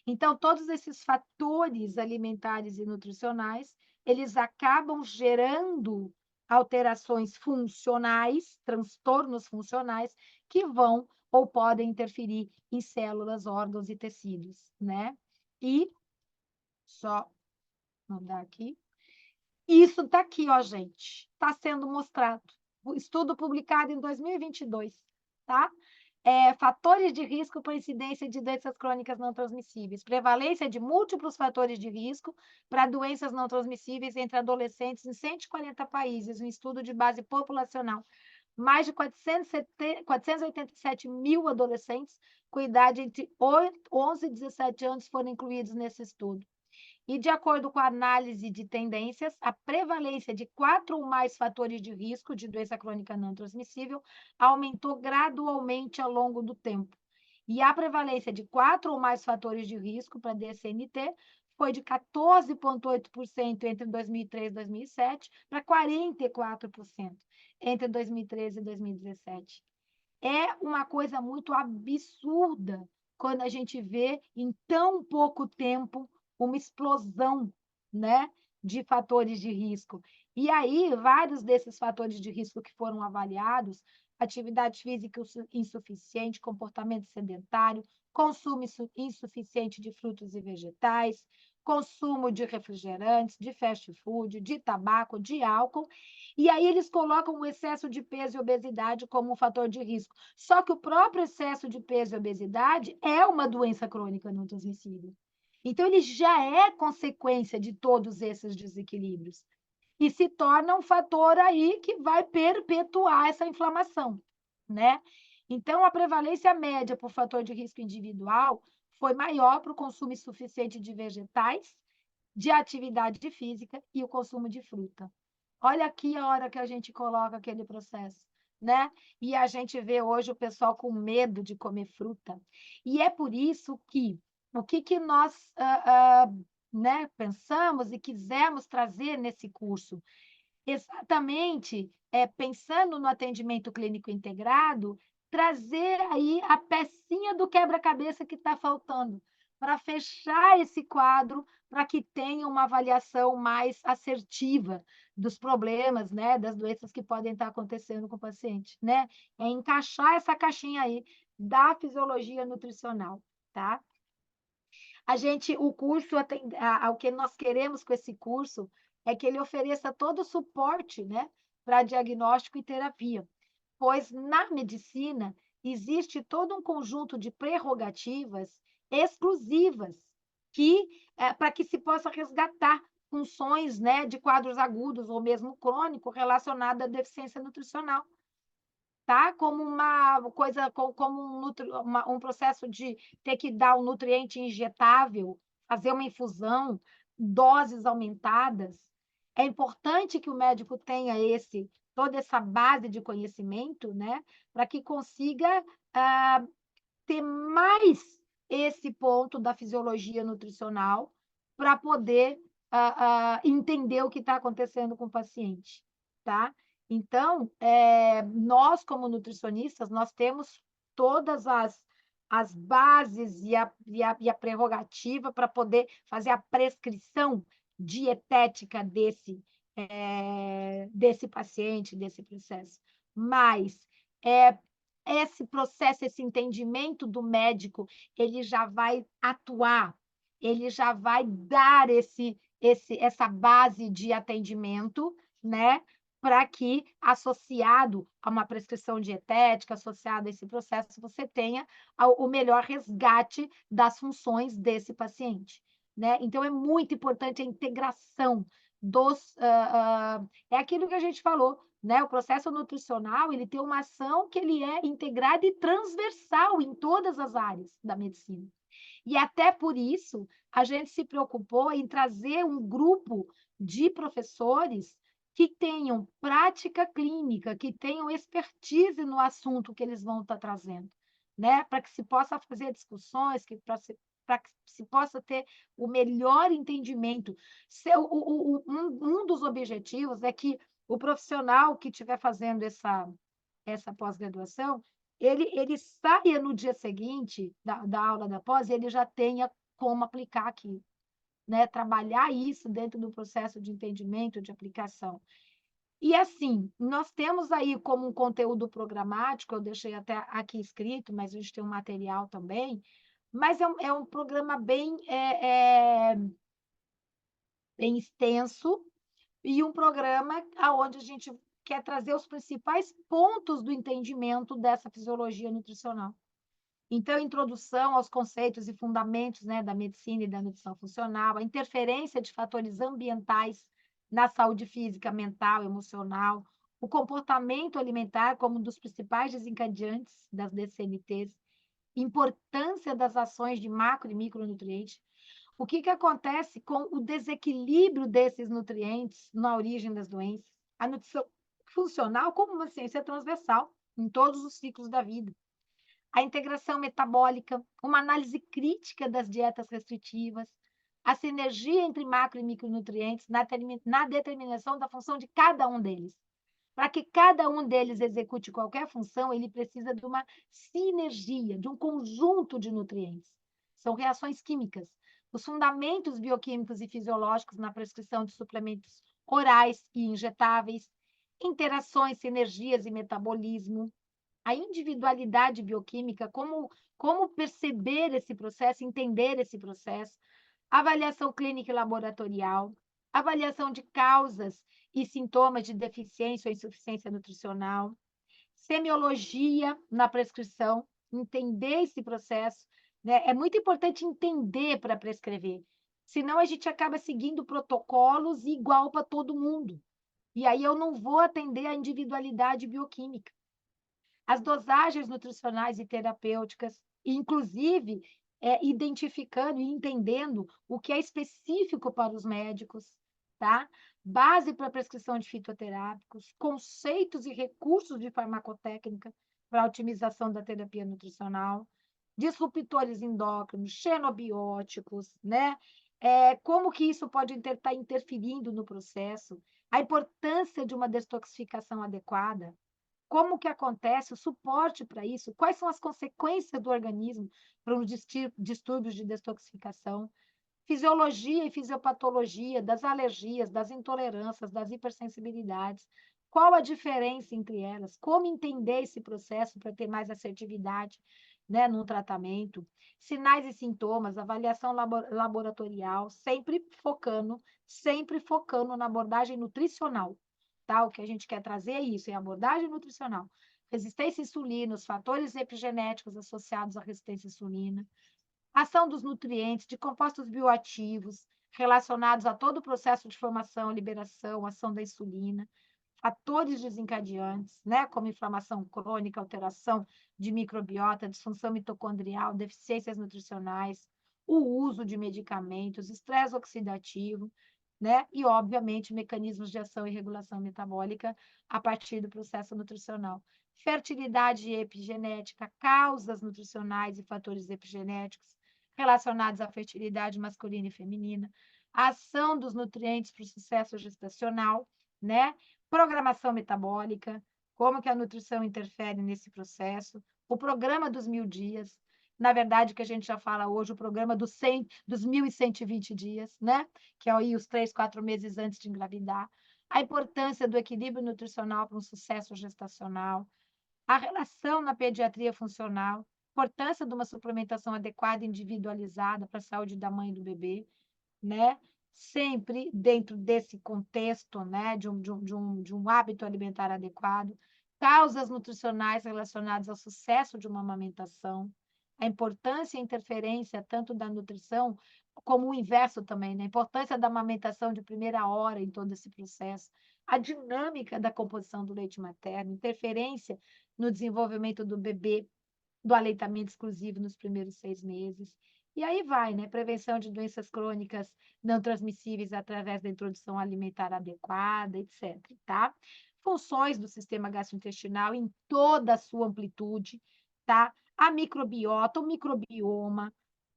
Então, todos esses fatores alimentares e nutricionais, eles acabam gerando alterações funcionais, transtornos funcionais, que vão ou podem interferir em células, órgãos e tecidos, né? E só mandar aqui. Isso está aqui, ó, gente. Está sendo mostrado. O estudo publicado em 2022, tá? Fatores de risco para incidência de doenças crônicas não transmissíveis. Prevalência de múltiplos fatores de risco para doenças não transmissíveis entre adolescentes em 140 países, um estudo de base populacional. Mais de 487 mil adolescentes com idade entre 11 e 17 anos foram incluídos nesse estudo. E, de acordo com a análise de tendências, a prevalência de 4 ou mais fatores de risco de doença crônica não transmissível aumentou gradualmente ao longo do tempo. E a prevalência de 4 ou mais fatores de risco para DSNT foi de 14,8% entre 2003 e 2007 para 44% entre 2013 e 2017. É uma coisa muito absurda quando a gente vê em tão pouco tempo uma explosão, né, de fatores de risco. E aí, vários desses fatores de risco que foram avaliados, atividade física insuficiente, comportamento sedentário, consumo insuficiente de frutos e vegetais, consumo de refrigerantes, de fast food, de tabaco, de álcool, e aí eles colocam o excesso de peso e obesidade como um fator de risco. Só que o próprio excesso de peso e obesidade é uma doença crônica não transmissível. Então, ele já é consequência de todos esses desequilíbrios e se torna um fator aí que vai perpetuar essa inflamação, né? Então, a prevalência média por fator de risco individual foi maior para o consumo insuficiente de vegetais, de atividade física e o consumo de fruta. Olha aqui a hora que a gente coloca aquele processo, né? E a gente vê hoje o pessoal com medo de comer fruta. E é por isso que o que nós né, pensamos e quisemos trazer nesse curso? Exatamente, pensando no atendimento clínico integrado, trazer aí a pecinha do quebra-cabeça que está faltando, para fechar esse quadro, para que tenha uma avaliação mais assertiva dos problemas, né, das doenças que podem estar acontecendo com o paciente, né? É encaixar essa caixinha aí da fisiologia nutricional. tá? O curso, o que nós queremos com esse curso é que ele ofereça todo o suporte, né, para diagnóstico e terapia, pois na medicina existe todo um conjunto de prerrogativas exclusivas para que se possa resgatar funções, né, de quadros agudos ou mesmo crônico relacionados à deficiência nutricional, tá? Como uma coisa, como um processo de ter que dar um nutriente injetável, fazer uma infusão, doses aumentadas. É importante que o médico tenha toda essa base de conhecimento, né? Para que consiga ter mais esse ponto da fisiologia nutricional para poder entender o que está acontecendo com o paciente, tá? Então, nós, como nutricionistas, nós temos todas as bases e a prerrogativa para poder fazer a prescrição dietética desse paciente, desse processo. Mas esse processo, esse entendimento do médico, ele já vai atuar, ele já vai dar essa base de atendimento, né? Para que, associado a uma prescrição dietética, associado a esse processo, você tenha o melhor resgate das funções desse paciente, né? Então, é muito importante a integração é aquilo que a gente falou, né? O processo nutricional, ele tem uma ação que ele é integrada e transversal em todas as áreas da medicina. E até por isso, a gente se preocupou em trazer um grupo de professores que tenham prática clínica, que tenham expertise no assunto que eles vão estar trazendo, né? Para que se possa fazer discussões, para que se possa ter o melhor entendimento. Um dos objetivos é que o profissional que estiver fazendo essa pós-graduação, ele saia no dia seguinte da aula da pós e ele já tenha como aplicar aquilo, né? Trabalhar isso dentro do processo de entendimento, de aplicação. E assim, nós temos aí como um conteúdo programático, eu deixei até aqui escrito, mas a gente tem um material também, mas é um programa bem extenso e um programa onde a gente quer trazer os principais pontos do entendimento dessa fisiologia nutricional. Então, introdução aos conceitos e fundamentos, né, da medicina e da nutrição funcional, a interferência de fatores ambientais na saúde física, mental, emocional, o comportamento alimentar como um dos principais desencadeantes das DCNTs, importância das ações de macro e micronutrientes, o que acontece com o desequilíbrio desses nutrientes na origem das doenças, a nutrição funcional como uma ciência transversal em todos os ciclos da vida, a integração metabólica, uma análise crítica das dietas restritivas, a sinergia entre macro e micronutrientes na determinação da função de cada um deles. Para que cada um deles execute qualquer função, ele precisa de uma sinergia, de um conjunto de nutrientes. São reações químicas. Os fundamentos bioquímicos e fisiológicos na prescrição de suplementos orais e injetáveis, interações, sinergias e metabolismo, a individualidade bioquímica, como perceber esse processo, entender esse processo, avaliação clínica e laboratorial, avaliação de causas e sintomas de deficiência ou insuficiência nutricional, semiologia na prescrição, entender esse processo, né? É muito importante entender para prescrever, senão a gente acaba seguindo protocolos igual para todo mundo. E aí eu não vou atender a individualidade bioquímica. As dosagens nutricionais e terapêuticas, inclusive identificando e entendendo o que é específico para os médicos, tá? Base para a prescrição de fitoterápicos, conceitos e recursos de farmacotécnica para a otimização da terapia nutricional, disruptores endócrinos, xenobióticos, né? Como que isso pode estar interferindo no processo, a importância de uma detoxificação adequada, como que acontece o suporte para isso, quais são as consequências do organismo para os distúrbios de detoxificação, fisiologia e fisiopatologia das alergias, das intolerâncias, das hipersensibilidades, qual a diferença entre elas, como entender esse processo para ter mais assertividade, né, num tratamento, sinais e sintomas, avaliação laboratorial, sempre focando na abordagem nutricional, tá? O que a gente quer trazer é isso, é abordagem nutricional. Resistência à insulina, os fatores epigenéticos associados à resistência à insulina, ação dos nutrientes, de compostos bioativos relacionados a todo o processo de formação, liberação, ação da insulina, fatores desencadeantes, né, como inflamação crônica, alteração de microbiota, disfunção mitocondrial, deficiências nutricionais, o uso de medicamentos, estresse oxidativo, né, e, obviamente, mecanismos de ação e regulação metabólica a partir do processo nutricional. Fertilidade e epigenética, causas nutricionais e fatores epigenéticos relacionados à fertilidade masculina e feminina, a ação dos nutrientes para o sucesso gestacional, né? Programação metabólica, como que a nutrição interfere nesse processo, o programa dos 1000 dias, na verdade, que a gente já fala hoje, o programa dos 1.120 dias, né? Que é aí os 3, 4 meses antes de engravidar, a importância do equilíbrio nutricional para um sucesso gestacional, a relação na pediatria funcional, importância de uma suplementação adequada e individualizada para a saúde da mãe e do bebê, né? Sempre dentro desse contexto, né? De um hábito alimentar adequado, causas nutricionais relacionadas ao sucesso de uma amamentação, a importância e a interferência tanto da nutrição como o inverso também, né? A importância da amamentação de primeira hora em todo esse processo, a dinâmica da composição do leite materno, interferência no desenvolvimento do bebê, do aleitamento exclusivo nos primeiros 6 meses. E aí vai, né? Prevenção de doenças crônicas não transmissíveis através da introdução alimentar adequada, etc. Tá? Funções do sistema gastrointestinal em toda a sua amplitude, tá? A microbiota, o microbioma,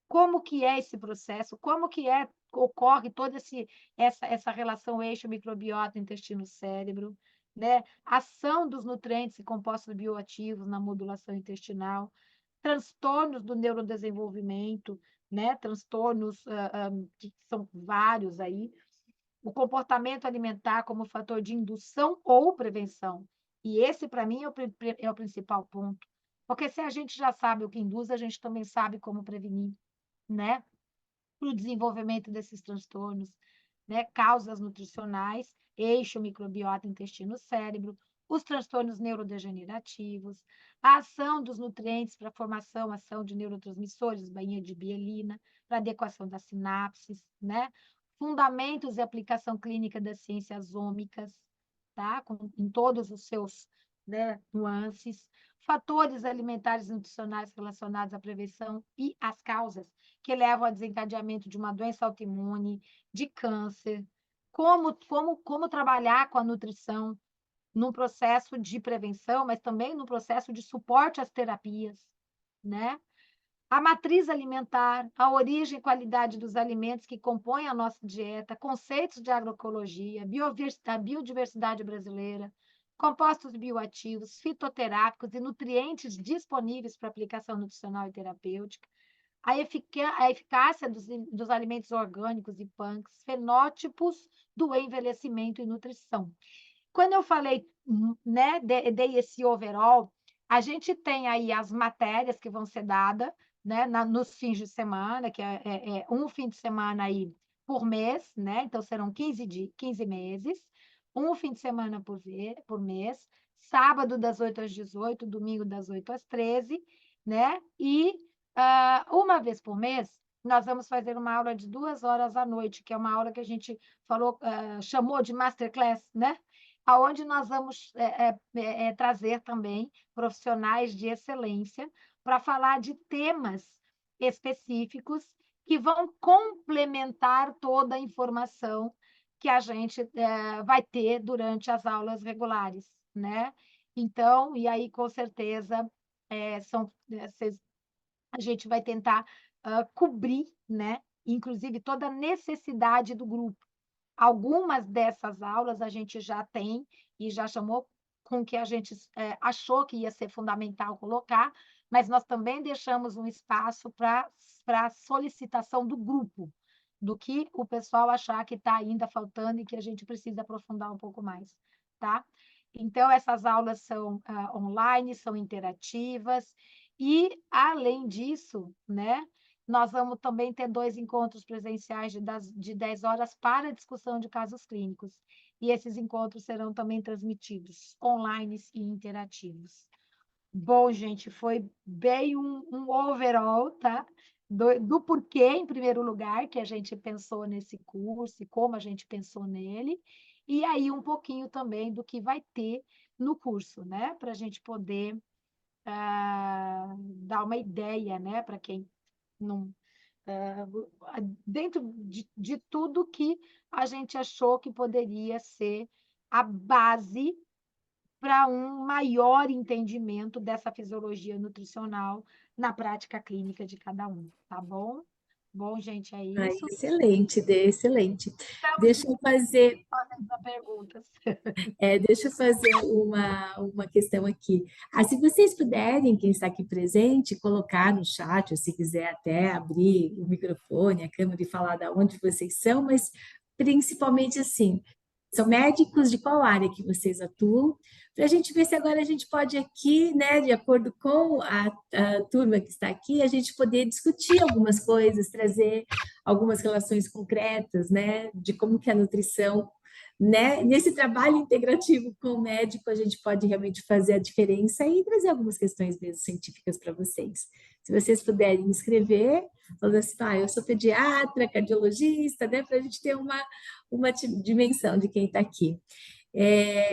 como que é esse processo, como que ocorre toda essa relação eixo microbiota, intestino, cérebro, né? Ação dos nutrientes e compostos bioativos na modulação intestinal, transtornos do neurodesenvolvimento, né? Transtornos que são vários aí, o comportamento alimentar como fator de indução ou prevenção. E esse, para mim, é o principal ponto. Porque se a gente já sabe o que induz, a gente também sabe como prevenir, né? Para o desenvolvimento desses transtornos, né? Causas nutricionais, eixo microbiota intestino-cérebro, os transtornos neurodegenerativos, a ação dos nutrientes para a formação, ação de neurotransmissores, bainha de bielina, para adequação das sinapses, né? Fundamentos e aplicação clínica das ciências ômicas, tá? Em todos os seus, né, nuances, fatores alimentares e nutricionais relacionados à prevenção e às causas que levam ao desencadeamento de uma doença autoimune, de câncer, como trabalhar com a nutrição num processo de prevenção, mas também no processo de suporte às terapias, né? A matriz alimentar, a origem e qualidade dos alimentos que compõem a nossa dieta, conceitos de agroecologia, a biodiversidade brasileira, compostos bioativos, fitoterápicos e nutrientes disponíveis para aplicação nutricional e terapêutica, a eficácia dos alimentos orgânicos e punks, fenótipos do envelhecimento e nutrição. Quando eu falei, né, dei esse overall, a gente tem aí as matérias que vão ser dadas, né, nos fins de semana, que é um fim de semana aí por mês, né? Então serão 15 meses, um fim de semana por mês, sábado das 8 às 18, domingo das 8 às 13, né? E uma vez por mês, nós vamos fazer uma aula de 2 horas à noite, que é uma aula que a gente chamou de masterclass, né? Aonde nós vamos trazer também profissionais de excelência para falar de temas específicos que vão complementar toda a informação que a gente vai ter durante as aulas regulares, né? Então, e aí, com certeza, a gente vai tentar cobrir, né? Inclusive, toda a necessidade do grupo. Algumas dessas aulas a gente já tem e já chamou com que a gente achou que ia ser fundamental colocar, mas nós também deixamos um espaço para solicitação do grupo, do que o pessoal achar que está ainda faltando e que a gente precisa aprofundar um pouco mais, tá? Então, essas aulas são online, são interativas, E, além disso, né, nós vamos também ter 2 encontros presenciais de 10 horas para discussão de casos clínicos. E esses encontros serão também transmitidos online e interativos. Bom, gente, foi bem um overall, tá? Do porquê, em primeiro lugar, que a gente pensou nesse curso e como a gente pensou nele, e aí um pouquinho também do que vai ter no curso, né? Para a gente poder dar uma ideia, né? Para quem não. Dentro de tudo que a gente achou que poderia ser a base para um maior entendimento dessa fisiologia nutricional na prática clínica de cada um, tá bom? Bom, gente, é Ai, isso. excelente, Dê, excelente. Estamos Deixa eu fazer, disponíveis a perguntas. deixa eu fazer uma questão aqui. Se vocês puderem, quem está aqui presente, colocar no chat, ou se quiser até abrir o microfone, a câmera e falar de onde vocês são, mas principalmente assim, são médicos de qual área que vocês atuam, para a gente ver se agora a gente pode aqui, né, de acordo com a turma que está aqui, a gente poder discutir algumas coisas, trazer algumas relações concretas, né, de como que a nutrição, né, nesse trabalho integrativo com o médico, a gente pode realmente fazer a diferença e trazer algumas questões mesmo científicas para vocês. Se vocês puderem escrever, falando assim, eu sou pediatra, cardiologista, né, para a gente ter uma dimensão de quem está aqui.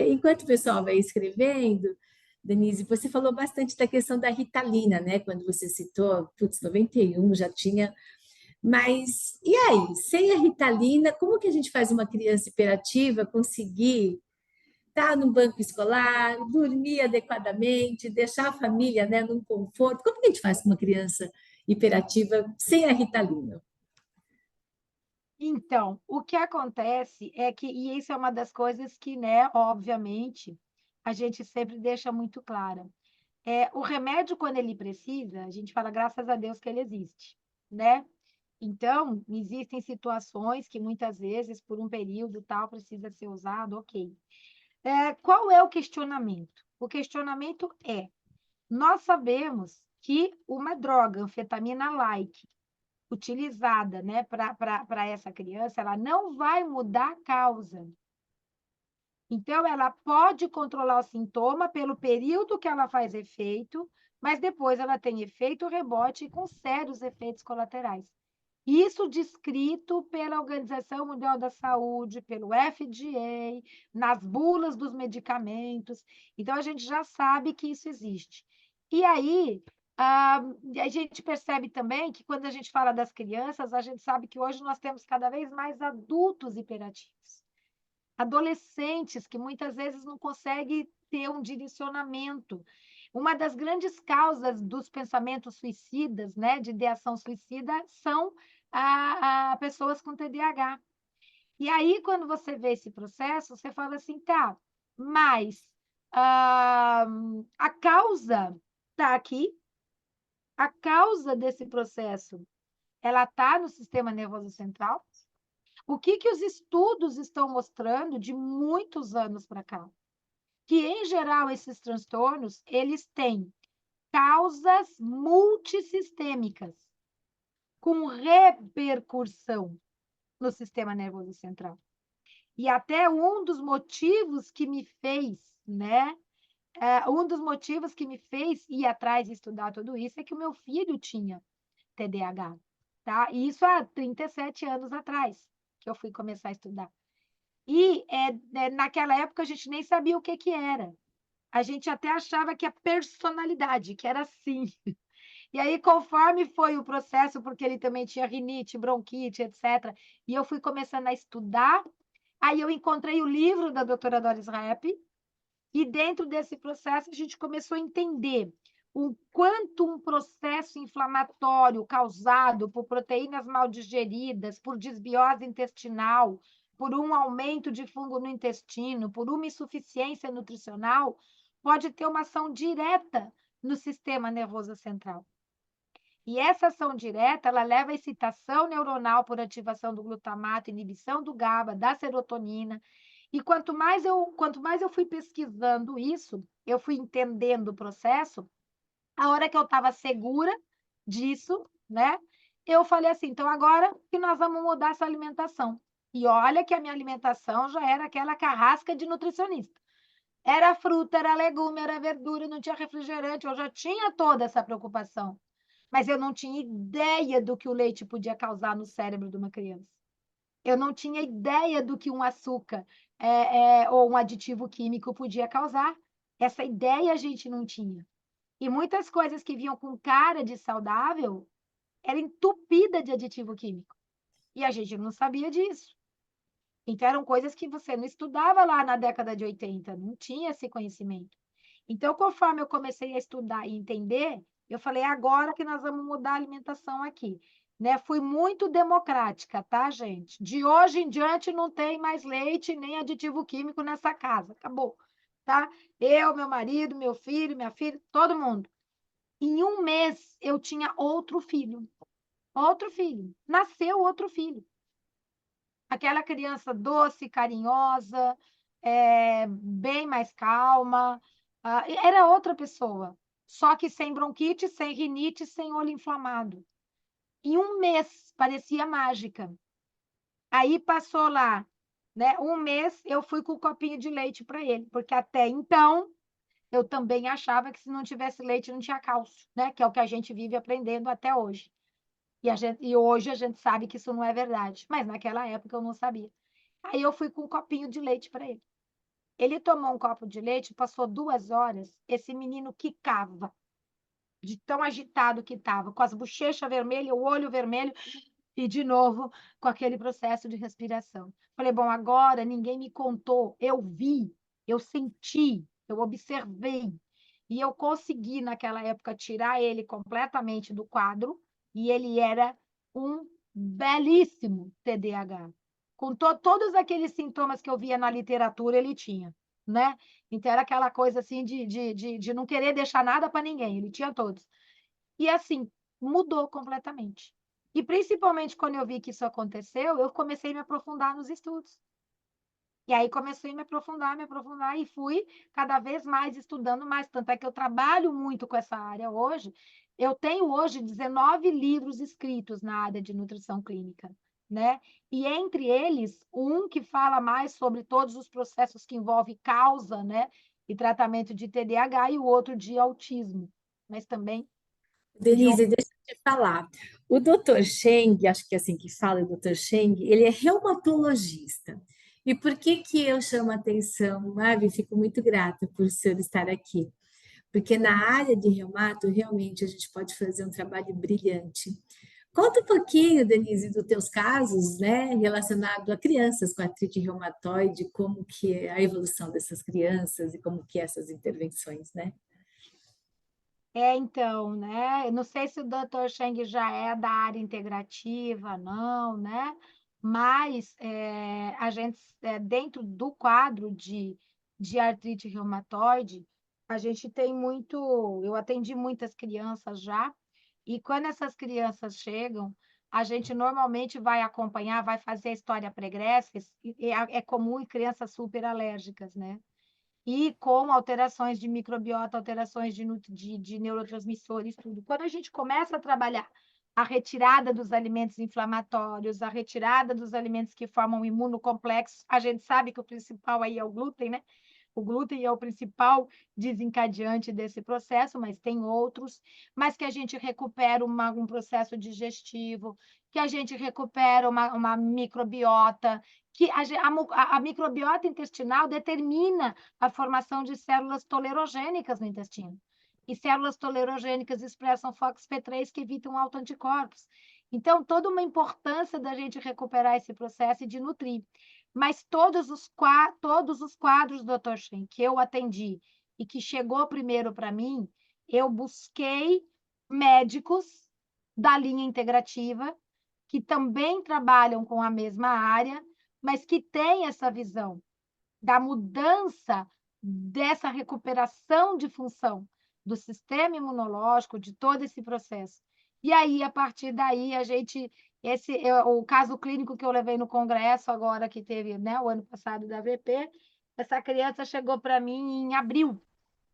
Enquanto o pessoal vai escrevendo, Denise, você falou bastante da questão da Ritalina, né? Quando você citou, 91 já tinha. Mas e aí, sem a Ritalina, como que a gente faz uma criança hiperativa conseguir estar no banco escolar, dormir adequadamente, deixar a família, né, num conforto? Como que a gente faz com uma criança hiperativa sem a Ritalina? Então, o que acontece é que, e isso é uma das coisas que, né, obviamente, a gente sempre deixa muito clara. O remédio, quando ele precisa, a gente fala, graças a Deus que ele existe, né? Então, existem situações que muitas vezes, por um período tal, precisa ser usado, ok. Qual é o questionamento? O questionamento é: nós sabemos que uma droga, anfetamina-like, utilizada, né, para essa criança, ela não vai mudar a causa. Então, ela pode controlar o sintoma pelo período que ela faz efeito, mas depois ela tem efeito rebote com sérios efeitos colaterais. Isso descrito pela Organização Mundial da Saúde, pelo FDA, nas bulas dos medicamentos. Então, a gente já sabe que isso existe. E aí, a gente percebe também que quando a gente fala das crianças, a gente sabe que hoje nós temos cada vez mais adultos hiperativos. Adolescentes que muitas vezes não conseguem ter um direcionamento. Uma das grandes causas dos pensamentos suicidas, né, de ideação suicida, são a pessoas com TDAH. E aí, quando você vê esse processo, você fala assim, tá, mas a causa está aqui, a causa desse processo, ela está no sistema nervoso central. O que os estudos estão mostrando de muitos anos para cá? Que, em geral, esses transtornos, eles têm causas multissistêmicas, com repercussão no sistema nervoso central. E até um dos motivos que me fez, né? Um dos motivos que me fez ir atrás e estudar tudo isso é que o meu filho tinha TDAH, tá? E isso há 37 anos atrás, que eu fui começar a estudar. E naquela época a gente nem sabia o que era. A gente até achava que a personalidade, que era assim. E aí, conforme foi o processo, porque ele também tinha rinite, bronquite, etc., e eu fui começando a estudar, aí eu encontrei o livro da doutora Doris Rapp, e dentro desse processo a gente começou a entender o quanto um processo inflamatório causado por proteínas mal digeridas, por desbiose intestinal, por um aumento de fungo no intestino, por uma insuficiência nutricional, pode ter uma ação direta no sistema nervoso central. E essa ação direta, ela leva à excitação neuronal por ativação do glutamato, inibição do GABA, da serotonina. E quanto mais eu fui pesquisando isso, eu fui entendendo o processo, A hora que eu estava segura disso, né? Eu falei assim, então agora que nós vamos mudar essa alimentação. E olha que a minha alimentação já era aquela carrasca de nutricionista. Era fruta, era legume, era verdura, não tinha refrigerante, eu já tinha toda essa preocupação. Mas eu não tinha ideia do que o leite podia causar no cérebro de uma criança. Eu não tinha ideia do que um açúcar ou um aditivo químico podia causar. Essa ideia a gente não tinha. E muitas coisas que vinham com cara de saudável era entupida de aditivo químico. E a gente não sabia disso. Então, eram coisas que você não estudava lá na década de 80, não tinha esse conhecimento. Então, conforme eu comecei a estudar e entender, eu falei, agora que nós vamos mudar a alimentação aqui. Né? Fui muito democrática, tá, gente? De hoje em diante não tem mais leite nem aditivo químico nessa casa. Acabou, tá? Eu, meu marido, meu filho, minha filha, todo mundo. Em um mês, eu tinha outro filho. Outro filho. Nasceu outro filho. Aquela criança doce, carinhosa, bem mais calma. Era outra pessoa. Só que sem bronquite, sem rinite, sem olho inflamado. Em um mês, parecia mágica. Aí passou lá, né? Um mês, eu fui com um copinho de leite para ele, porque até então eu também achava que se não tivesse leite não tinha cálcio, né? Que é o que a gente vive aprendendo até hoje. E hoje a gente sabe que isso não é verdade, mas naquela época eu não sabia. Aí eu fui com um copinho de leite para ele. Ele tomou um copo de leite, passou 2 horas, esse menino quicava, de tão agitado que estava, com as bochechas vermelhas, o olho vermelho, e de novo com aquele processo de respiração. Falei, bom, agora ninguém me contou, eu vi, eu senti, eu observei, e eu consegui, naquela época, tirar ele completamente do quadro, e ele era um belíssimo TDAH. Com todos aqueles sintomas que eu via na literatura, ele tinha, né? Então, era aquela coisa assim de não querer deixar nada para ninguém, ele tinha todos. E assim, mudou completamente. E principalmente quando eu vi que isso aconteceu, eu comecei a me aprofundar nos estudos. E aí comecei a me aprofundar e fui cada vez mais estudando mais. Tanto é que eu trabalho muito com essa área hoje. Eu tenho hoje 19 livros escritos na área de nutrição clínica, né? E entre eles, um que fala mais sobre todos os processos que envolvem causa, né? E tratamento de TDAH e o outro de autismo, mas também de Denise, deixa eu te falar. O doutor Cheng, acho que é assim que fala, o doutor Cheng, ele é reumatologista. E por que que eu chamo a atenção, Ave? Fico muito grata por o senhor estar aqui. Porque na área de reumato, realmente, a gente pode fazer um trabalho brilhante. Conta um pouquinho, Denise, dos teus casos, né, relacionado a crianças com artrite reumatoide, como que é a evolução dessas crianças e como que é essas intervenções, né? Então, né? Eu não sei se o Dr. Cheng já é da área integrativa, não, né? Mas a gente, dentro do quadro de artrite reumatoide, a gente tem muito. Eu atendi muitas crianças já, e quando essas crianças chegam, a gente normalmente vai acompanhar, vai fazer a história pregressa, e é comum em crianças super alérgicas, né? E com alterações de microbiota, alterações de neurotransmissores, tudo. Quando a gente começa a trabalhar a retirada dos alimentos inflamatórios, a retirada dos alimentos que formam imunocomplexos, a gente sabe que o principal aí é o glúten, né? O glúten é o principal desencadeante desse processo, mas tem outros, mas que a gente recupera um processo digestivo, que a gente recupera uma microbiota, que a microbiota intestinal determina a formação de células tolerogênicas no intestino. E células tolerogênicas expressam FOXP3 que evitam autoanticorpos. Então, toda uma importância da gente recuperar esse processo e de nutrir. Mas todos os quadros, doutor Shen, que eu atendi e que chegou primeiro para mim, eu busquei médicos da linha integrativa que também trabalham com a mesma área, mas que têm essa visão da mudança dessa recuperação de função do sistema imunológico, de todo esse processo. E aí, a partir daí, o caso clínico que eu levei no congresso agora, que teve, né, o ano passado da VP, essa criança chegou para mim em abril.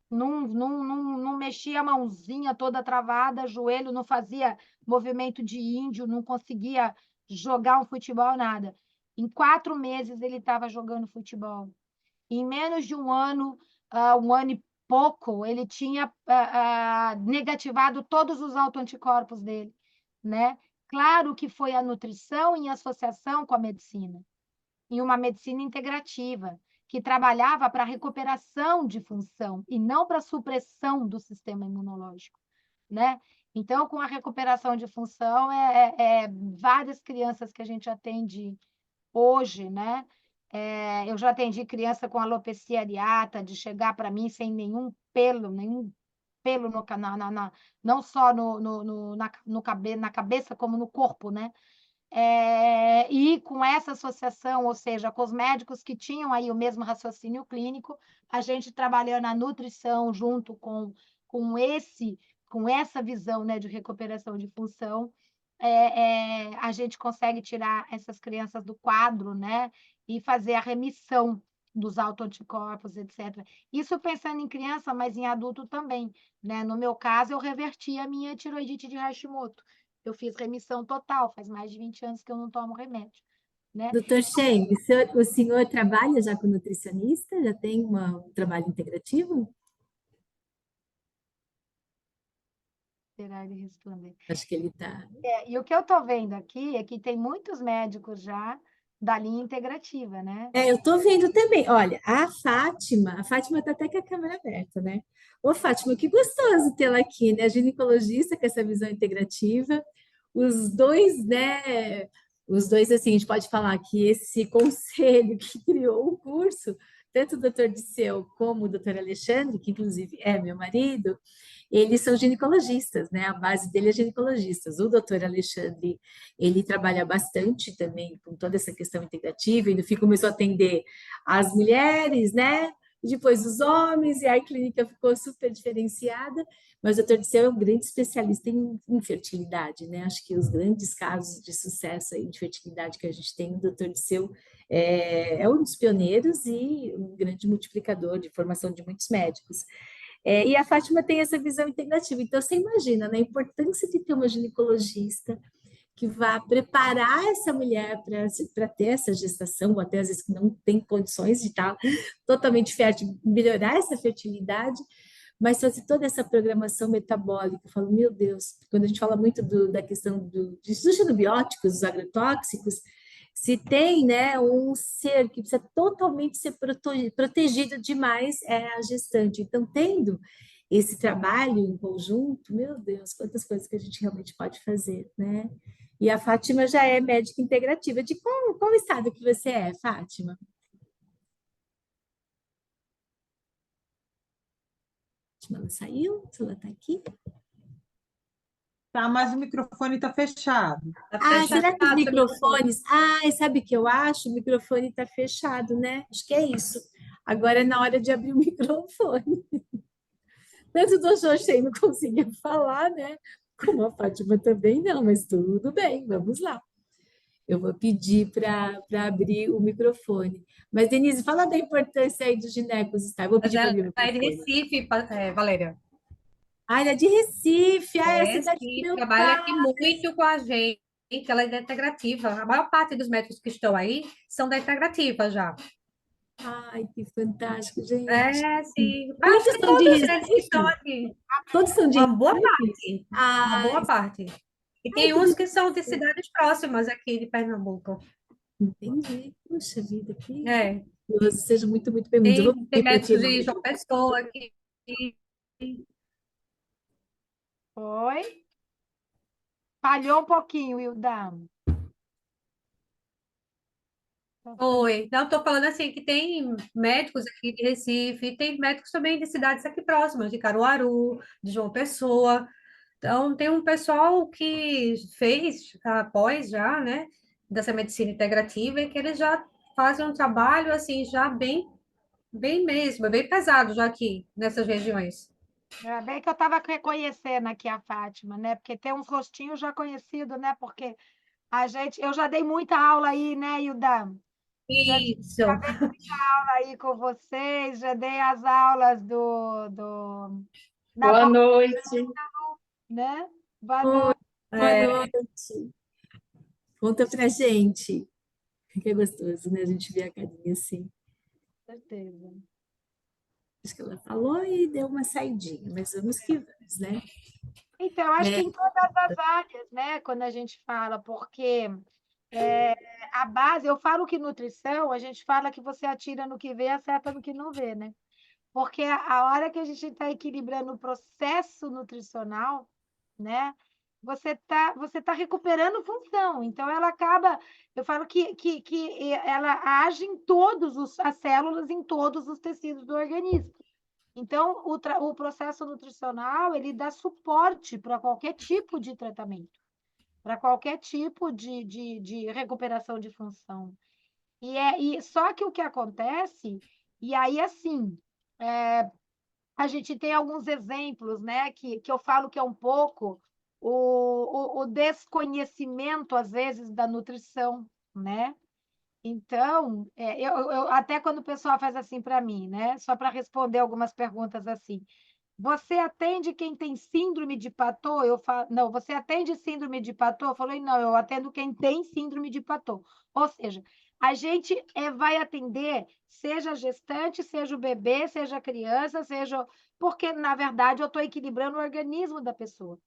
não mexia a mãozinha toda travada, joelho não fazia movimento de índio, não conseguia jogar um futebol, nada. Em 4 meses ele estava jogando futebol. Em menos de um ano e pouco, ele tinha negativado todos os autoanticorpos dele, né? Claro que foi a nutrição em associação com a medicina, em uma medicina integrativa, que trabalhava para a recuperação de função e não para a supressão do sistema imunológico, né? Então, com a recuperação de função, várias crianças que a gente atende hoje, né? Eu já atendi criança com alopecia areata, de chegar para mim sem nenhum pelo no, não só na cabeça, como no corpo, né? E com essa associação, ou seja, com os médicos que tinham aí o mesmo raciocínio clínico, a gente trabalhando a nutrição junto com essa visão, né, de recuperação de função, a gente consegue tirar essas crianças do quadro, né, e fazer a remissão dos autoanticorpos, etc. Isso pensando em criança, mas em adulto também, né? No meu caso, eu reverti a minha tiroidite de Hashimoto. Eu fiz remissão total, faz mais de 20 anos que eu não tomo remédio, né? Doutor Shein, o senhor trabalha já com nutricionista? Já tem um trabalho integrativo? Será ele responder? Acho que ele está. E o que eu estou vendo aqui é que tem muitos médicos já da linha integrativa, né? Eu estou vendo também. Olha, a Fátima está até com a câmera aberta, né? Ô, Fátima, que gostoso tê-la aqui, né? Ginecologista com essa visão integrativa. Os dois, né? Os dois, assim, a gente pode falar que esse conselho que criou o curso, tanto o doutor Disseu como o doutor Alexandre, que inclusive é meu marido, eles são ginecologistas, né? A base dele é ginecologistas. O doutor Alexandre, ele trabalha bastante também com toda essa questão integrativa, e no fim começou a atender as mulheres, né? Depois os homens, e aí a clínica ficou super diferenciada, mas o doutor Disseu é um grande especialista em fertilidade, né? Acho que os grandes casos de sucesso aí de fertilidade que a gente tem, o doutor Disseu é um dos pioneiros e um grande multiplicador de formação de muitos médicos. E a Fátima tem essa visão integrativa. Então, você imagina, né, a importância de ter uma ginecologista que vá preparar essa mulher para ter essa gestação, ou até às vezes que não tem condições de estar totalmente fértil, melhorar essa fertilidade, mas fazer toda essa programação metabólica. Eu falo, meu Deus, quando a gente fala muito da questão dos xenobióticos, dos agrotóxicos, se tem, né, um ser que precisa totalmente ser protegido demais, é a gestante. Então, tendo esse trabalho em conjunto, meu Deus, quantas coisas que a gente realmente pode fazer, né? E a Fátima já é médica integrativa. De qual estado que você é, Fátima? Fátima, ela saiu? Ela está aqui? Tá, mas o microfone está fechado. Tá Será que os fechado, seu microfone. microfones... sabe o que eu acho? O microfone está fechado, né? Acho que é isso. Agora é na hora de abrir o microfone. Tanto o doutor Shea não conseguia falar, né? Como a Fátima também não, mas tudo bem, vamos lá. Eu vou pedir para abrir o microfone. Mas, Denise, fala da importância aí dos ginecos, tá? Eu vou Mas pedir para ela abrir o é de microfone. Recife, Valéria. Ela é de Recife, é a cidade do Sim, meu trabalha pai. aqui muito com a gente. Ela é da integrativa. A maior parte dos médicos que estão aí são da integrativa já. Ai, que fantástico, gente. Sim. Acho Todos que são de todos eles que estão Recife? aqui. Todos são de Uma boa Recife? parte. Uma Ai, boa parte. E ai, tem que uns que são de delícia. cidades próximas aqui de Pernambuco. Entendi. Puxa vida, que É. curioso. Sejam muito, muito bem-vindos. Eu vou Tem pedir para médicos ativar o de João microfone. Pessoa aqui. Oi? Falhou um pouquinho, Hilda. Oi. Não, estou falando assim que tem médicos aqui de Recife, tem médicos também de cidades aqui próximas, de Caruaru, de João Pessoa. Então, tem um pessoal que fez após já, né, dessa medicina integrativa, e que eles já fazem um trabalho, assim, já bem mesmo, bem pesado já aqui, nessas regiões. É bem que eu estava reconhecendo aqui a Fátima, né? Porque tem uns rostinhos já conhecidos, né? Porque eu já dei muita aula aí, né, Hilda? Isso. Aí com vocês, já dei as aulas na Boa noite. né? Boa Oi, noite. boa noite. Conta pra gente. Que é gostoso, né? A gente vê a carinha assim. Com certeza. Acho que ela falou e deu uma saidinha, mas vamos que vamos, né? Então, acho que em todas as áreas, né? Quando a gente fala, porque a base, eu falo que nutrição, a gente fala que você atira no que vê e acerta no que não vê, né? Porque a hora que a gente está equilibrando o processo nutricional, né? Você tá recuperando função. Então, ela acaba. Eu falo que ela age em as células, em todos os tecidos do organismo. Então, o processo nutricional, ele dá suporte para qualquer tipo de tratamento, para qualquer tipo de recuperação de função. Só que o que acontece, e aí, assim, a gente tem alguns exemplos, né, que eu falo que é um pouco o desconhecimento, às vezes, da nutrição, né? Então, até quando o pessoal faz assim para mim, né? Só para responder algumas perguntas assim. Você atende quem tem síndrome de Patau? Eu falo, não, você atende síndrome de Patau? Eu falei, não, eu atendo quem tem síndrome de Patau. Ou seja, a gente vai atender, seja gestante, seja o bebê, seja a criança, seja. Porque, na verdade, eu estou equilibrando o organismo da pessoa.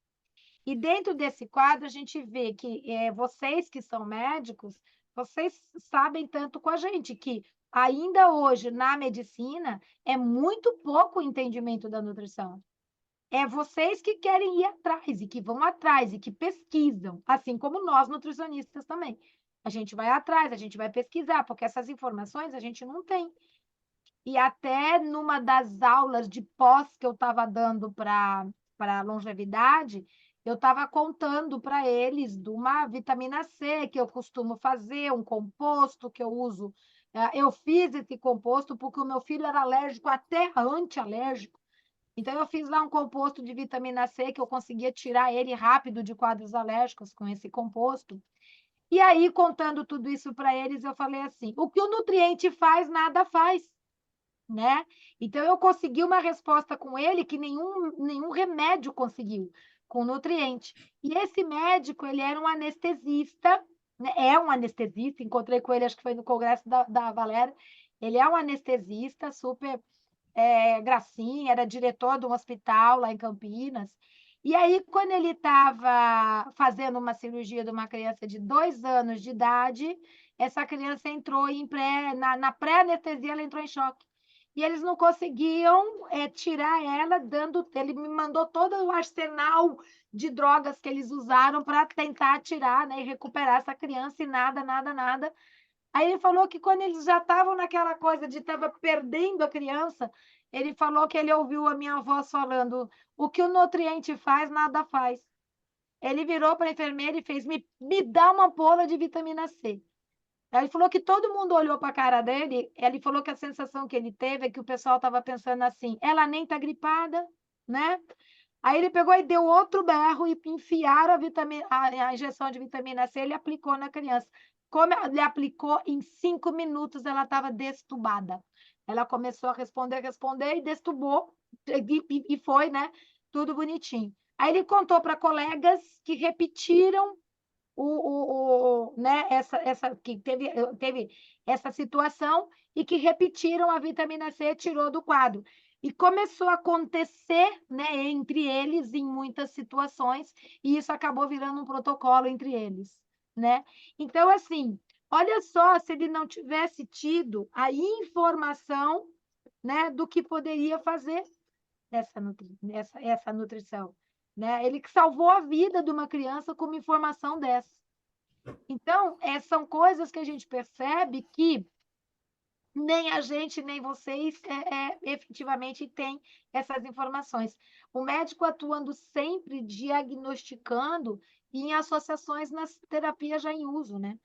E dentro desse quadro, a gente vê que vocês que são médicos, vocês sabem tanto com a gente que ainda hoje na medicina é muito pouco o entendimento da nutrição. É vocês que querem ir atrás e que vão atrás e que pesquisam, assim como nós nutricionistas também. A gente vai atrás, a gente vai pesquisar, porque essas informações a gente não tem. E até numa das aulas de pós que eu estava dando para longevidade, eu estava contando para eles de uma vitamina C que eu costumo fazer, um composto que eu uso. Eu fiz esse composto porque o meu filho era alérgico, até anti-alérgico. Então, eu fiz lá um composto de vitamina C que eu conseguia tirar ele rápido de quadros alérgicos com esse composto. E aí, contando tudo isso para eles, eu falei assim: o que o nutriente faz, nada faz, né? Então, eu consegui uma resposta com ele que nenhum remédio conseguiu, com nutriente. E esse médico, ele era um anestesista, né? É um anestesista, encontrei com ele, acho que foi no congresso da Valéria. Ele é um anestesista, super gracinha, era diretor de um hospital lá em Campinas. E aí, quando ele estava fazendo uma cirurgia de uma criança de 2 anos de idade, essa criança entrou na pré-anestesia, ela entrou em choque. E eles não conseguiam tirar ela, ele me mandou todo o arsenal de drogas que eles usaram para tentar tirar, né, e recuperar essa criança, e nada, nada, nada. Aí ele falou que quando eles já estavam naquela coisa de estava perdendo a criança, ele falou que ele ouviu a minha voz falando: o que o nutriente faz, nada faz. Ele virou para a enfermeira e fez: me dá uma ampola de vitamina C. Aí ele falou que todo mundo olhou para a cara dele. Ele falou que a sensação que ele teve é que o pessoal estava pensando assim: ela nem está gripada, né? Aí ele pegou e deu outro berro e enfiaram a injeção de vitamina C, ele aplicou na criança. Como ele aplicou, em 5 minutos ela estava destubada. Ela começou a responder e destubou, e foi, né? Tudo bonitinho. Aí ele contou para colegas que repetiram né, que teve essa situação e que repetiram a vitamina C, tirou do quadro. E começou a acontecer, né, entre eles em muitas situações, e isso acabou virando um protocolo entre eles, né? Então, assim, olha só, se ele não tivesse tido a informação, né, do que poderia fazer essa nutrição, né? Ele que salvou a vida de uma criança com uma informação dessa. Então, são coisas que a gente percebe que nem a gente, nem vocês efetivamente têm essas informações. O médico atuando sempre diagnosticando e em associações nas terapias já em uso, né?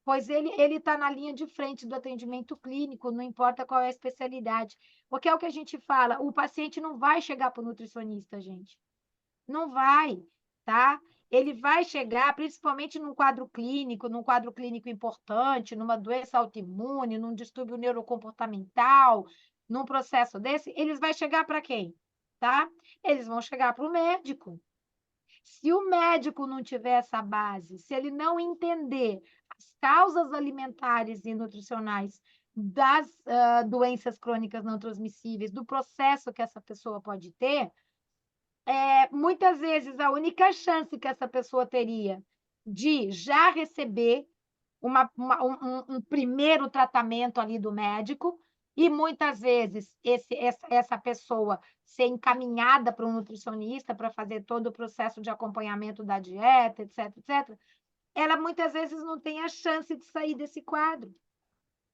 Pois ele está na linha de frente do atendimento clínico, não importa qual é a especialidade. Porque é o que a gente fala, o paciente não vai chegar para o nutricionista, gente. Não vai, tá? ele vai chegar, principalmente num quadro clínico importante, numa doença autoimune, num distúrbio neurocomportamental, num processo desse, eles vão chegar para quem? Tá? Eles vão chegar para o médico. Se o médico não tiver essa base, se ele não entender as causas alimentares e nutricionais das doenças crônicas não transmissíveis, do processo que essa pessoa pode ter, muitas vezes a única chance que essa pessoa teria de já receber um primeiro tratamento ali do médico, e muitas vezes essa pessoa ser encaminhada para um nutricionista para fazer todo o processo de acompanhamento da dieta, etc, etc, ela muitas vezes não tem a chance de sair desse quadro,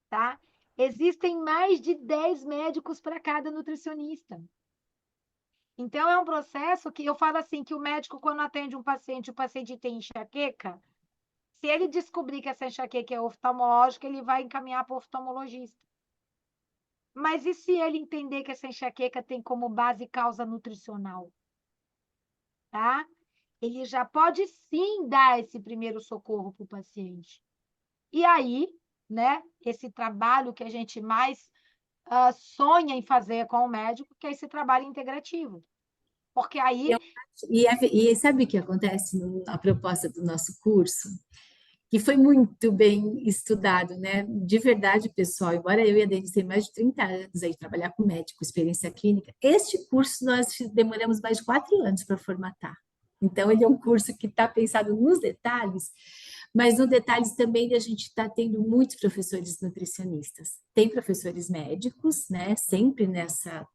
tá? Existem mais de 10 médicos para cada nutricionista. Então, é um processo que eu falo assim, que o médico, quando atende um paciente, o paciente tem enxaqueca, se ele descobrir que essa enxaqueca é oftalmológica, ele vai encaminhar para o oftalmologista. Mas e se ele entender que essa enxaqueca tem como base causa nutricional? Tá? Ele já pode sim dar esse primeiro socorro para o paciente. E aí, né, esse trabalho que a gente mais sonha em fazer com o médico, que é esse trabalho integrativo. Porque aí E sabe o que acontece na proposta do nosso curso? Que foi muito bem estudado, né? De verdade, pessoal, embora eu e a Denise tenham mais de 30 anos aí de trabalhar com médico, experiência clínica, este curso nós demoramos mais de 4 anos para formatar. Então, ele é um curso que está pensado nos detalhes, mas nos detalhes também a gente está tendo muitos professores nutricionistas. Tem professores médicos, né? Sempre nessa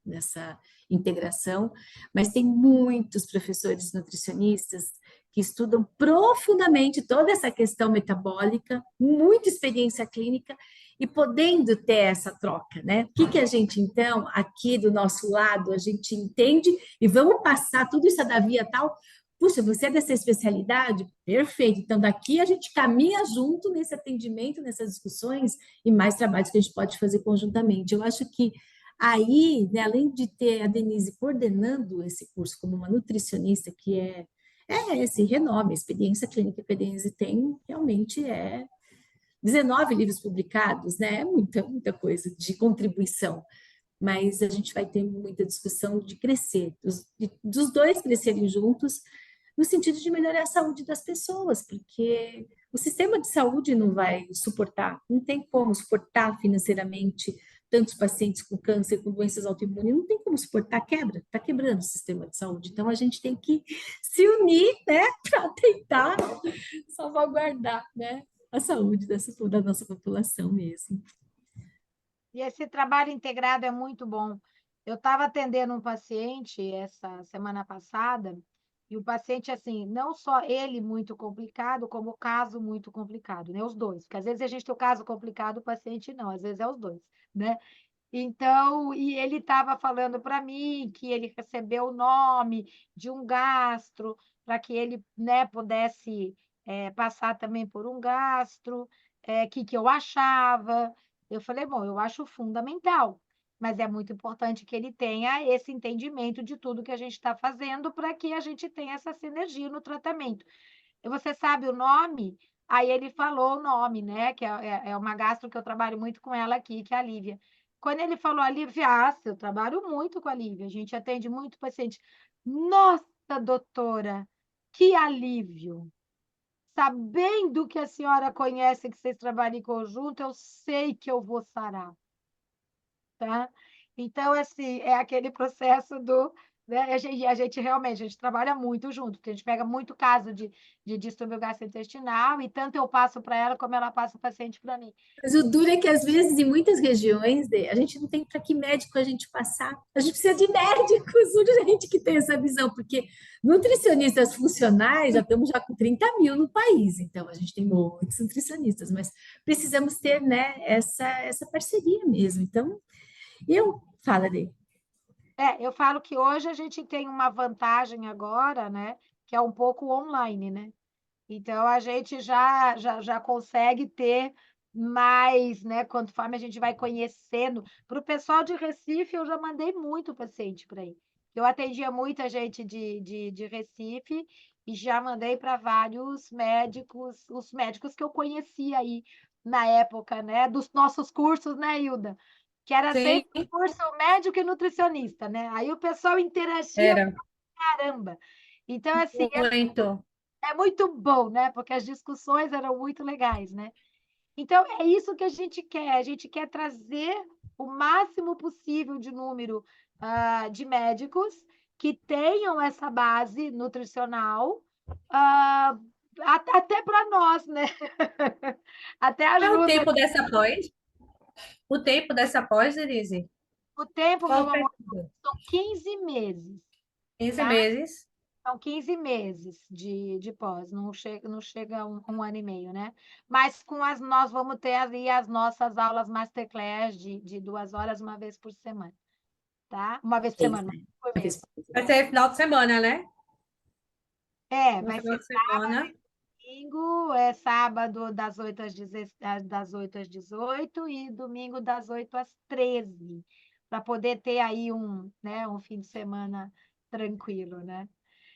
integração, mas tem muitos professores nutricionistas que estudam profundamente toda essa questão metabólica, muita experiência clínica e podendo ter essa troca, né? O que a gente, então, aqui do nosso lado, a gente entende e vamos passar tudo isso da via tal. Puxa, você é dessa especialidade? Perfeito. Então, daqui a gente caminha junto nesse atendimento, nessas discussões e mais trabalhos que a gente pode fazer conjuntamente. Eu acho que aí, né, além de ter a Denise coordenando esse curso como uma nutricionista que é esse renome, a experiência clínica que a Denise tem, realmente 19 livros publicados, né? É muita coisa de contribuição, mas a gente vai ter muita discussão de crescer, dos dois crescerem juntos, no sentido de melhorar a saúde das pessoas, porque o sistema de saúde não vai suportar, não tem como suportar financeiramente tantos pacientes com câncer, com doenças autoimunes, não tem como suportar, está quebrando o sistema de saúde. Então, a gente tem que se unir, né, para tentar salvaguardar, né, a saúde da nossa população mesmo. E esse trabalho integrado é muito bom. Eu estava atendendo um paciente essa semana passada, e o paciente, assim, não só ele muito complicado, como o caso muito complicado, né? Os dois. Porque às vezes a gente tem o caso complicado, o paciente não, às vezes é os dois, né? Então, e ele estava falando para mim que ele recebeu o nome de um gastro, para que ele, né, pudesse passar também por um gastro, que eu achava. Eu falei, bom, eu acho fundamental, mas é muito importante que ele tenha esse entendimento de tudo que a gente está fazendo para que a gente tenha essa sinergia no tratamento. E você sabe o nome? Aí ele falou o nome, né? Que é uma gastro que eu trabalho muito com ela aqui, que é a Lívia. Quando ele falou a Lívia, eu trabalho muito com a Lívia, a gente atende muito paciente. Nossa, doutora, que alívio! Sabendo que a senhora conhece, que vocês trabalham em conjunto, eu sei que eu vou sarar, tá? Então, assim, é aquele processo do, né, a gente realmente, a gente trabalha muito junto, porque a gente pega muito caso de distúrbio gastrointestinal, e tanto eu passo para ela, como ela passa o paciente para mim. Mas o duro é que, às vezes, em muitas regiões, a gente não tem para que médico a gente passar. A gente precisa de médicos urgente que tem essa visão, porque nutricionistas funcionais já estamos já com 30 mil no país, então a gente tem muitos nutricionistas, mas precisamos ter, né, essa parceria mesmo. Então, fala dele. Eu falo que hoje a gente tem uma vantagem agora, né, que é um pouco online, né? Então, a gente já consegue ter mais, né? Conforme a gente vai conhecendo. Para o pessoal de Recife, eu já mandei muito paciente para aí. Eu atendia muita gente de Recife, e já mandei para vários médicos, os médicos que eu conhecia aí na época, né, dos nossos cursos, né, Hilda? Que era Sim, sempre o curso médico e nutricionista, né? Aí o pessoal interagia era pra caramba. Então, assim, muito. é muito bom, né? Porque as discussões eram muito legais, né? Então, é isso que a gente quer trazer o máximo possível de número de médicos que tenham essa base nutricional, ah, até para nós, né? Até Qual é o ajuda. tempo dessa pós? O tempo dessa pós, Denise? O tempo, Qual meu o amor, período? são 15 meses, 15 tá? meses. São 15 meses de pós, não chega a um ano e meio, né? Mas nós vamos ter ali as nossas aulas masterclass de 2 horas, uma vez por semana, tá? Uma vez por É isso, semana, né? por Uma mês. vez por Vai semana. ser final de semana, né? É, No vai final ser de semana. domingo, é sábado das 8 às 18 e domingo das 8 às 13, para poder ter aí né, um fim de semana tranquilo, né?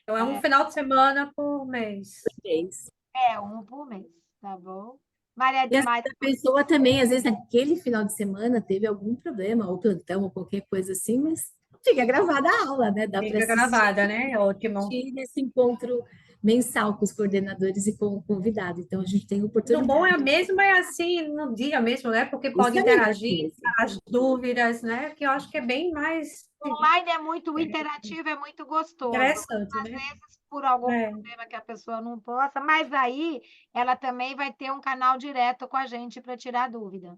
Então, é um final de semana por mês. É isso. É, um por mês, tá bom? Maria, E às Maria, vezes a pessoa também, às vezes, naquele final de semana teve algum problema, ou plantão, ou qualquer coisa assim, mas fica gravada a aula, né? Dá para Fica assistir gravada, né? Ótimo. nesse encontro mensal com os coordenadores e com o convidado. Então, a gente tem No bom é oportunidade. mesmo, é assim, no dia mesmo, né? Porque pode Isso é a melhor interagir, coisa. as dúvidas, né? Que eu acho que é bem mais online é muito interativo, é muito gostoso. interessante, Às né? vezes, por algum É. problema que a pessoa não possa, mas aí ela também vai ter um canal direto com a gente para tirar dúvida,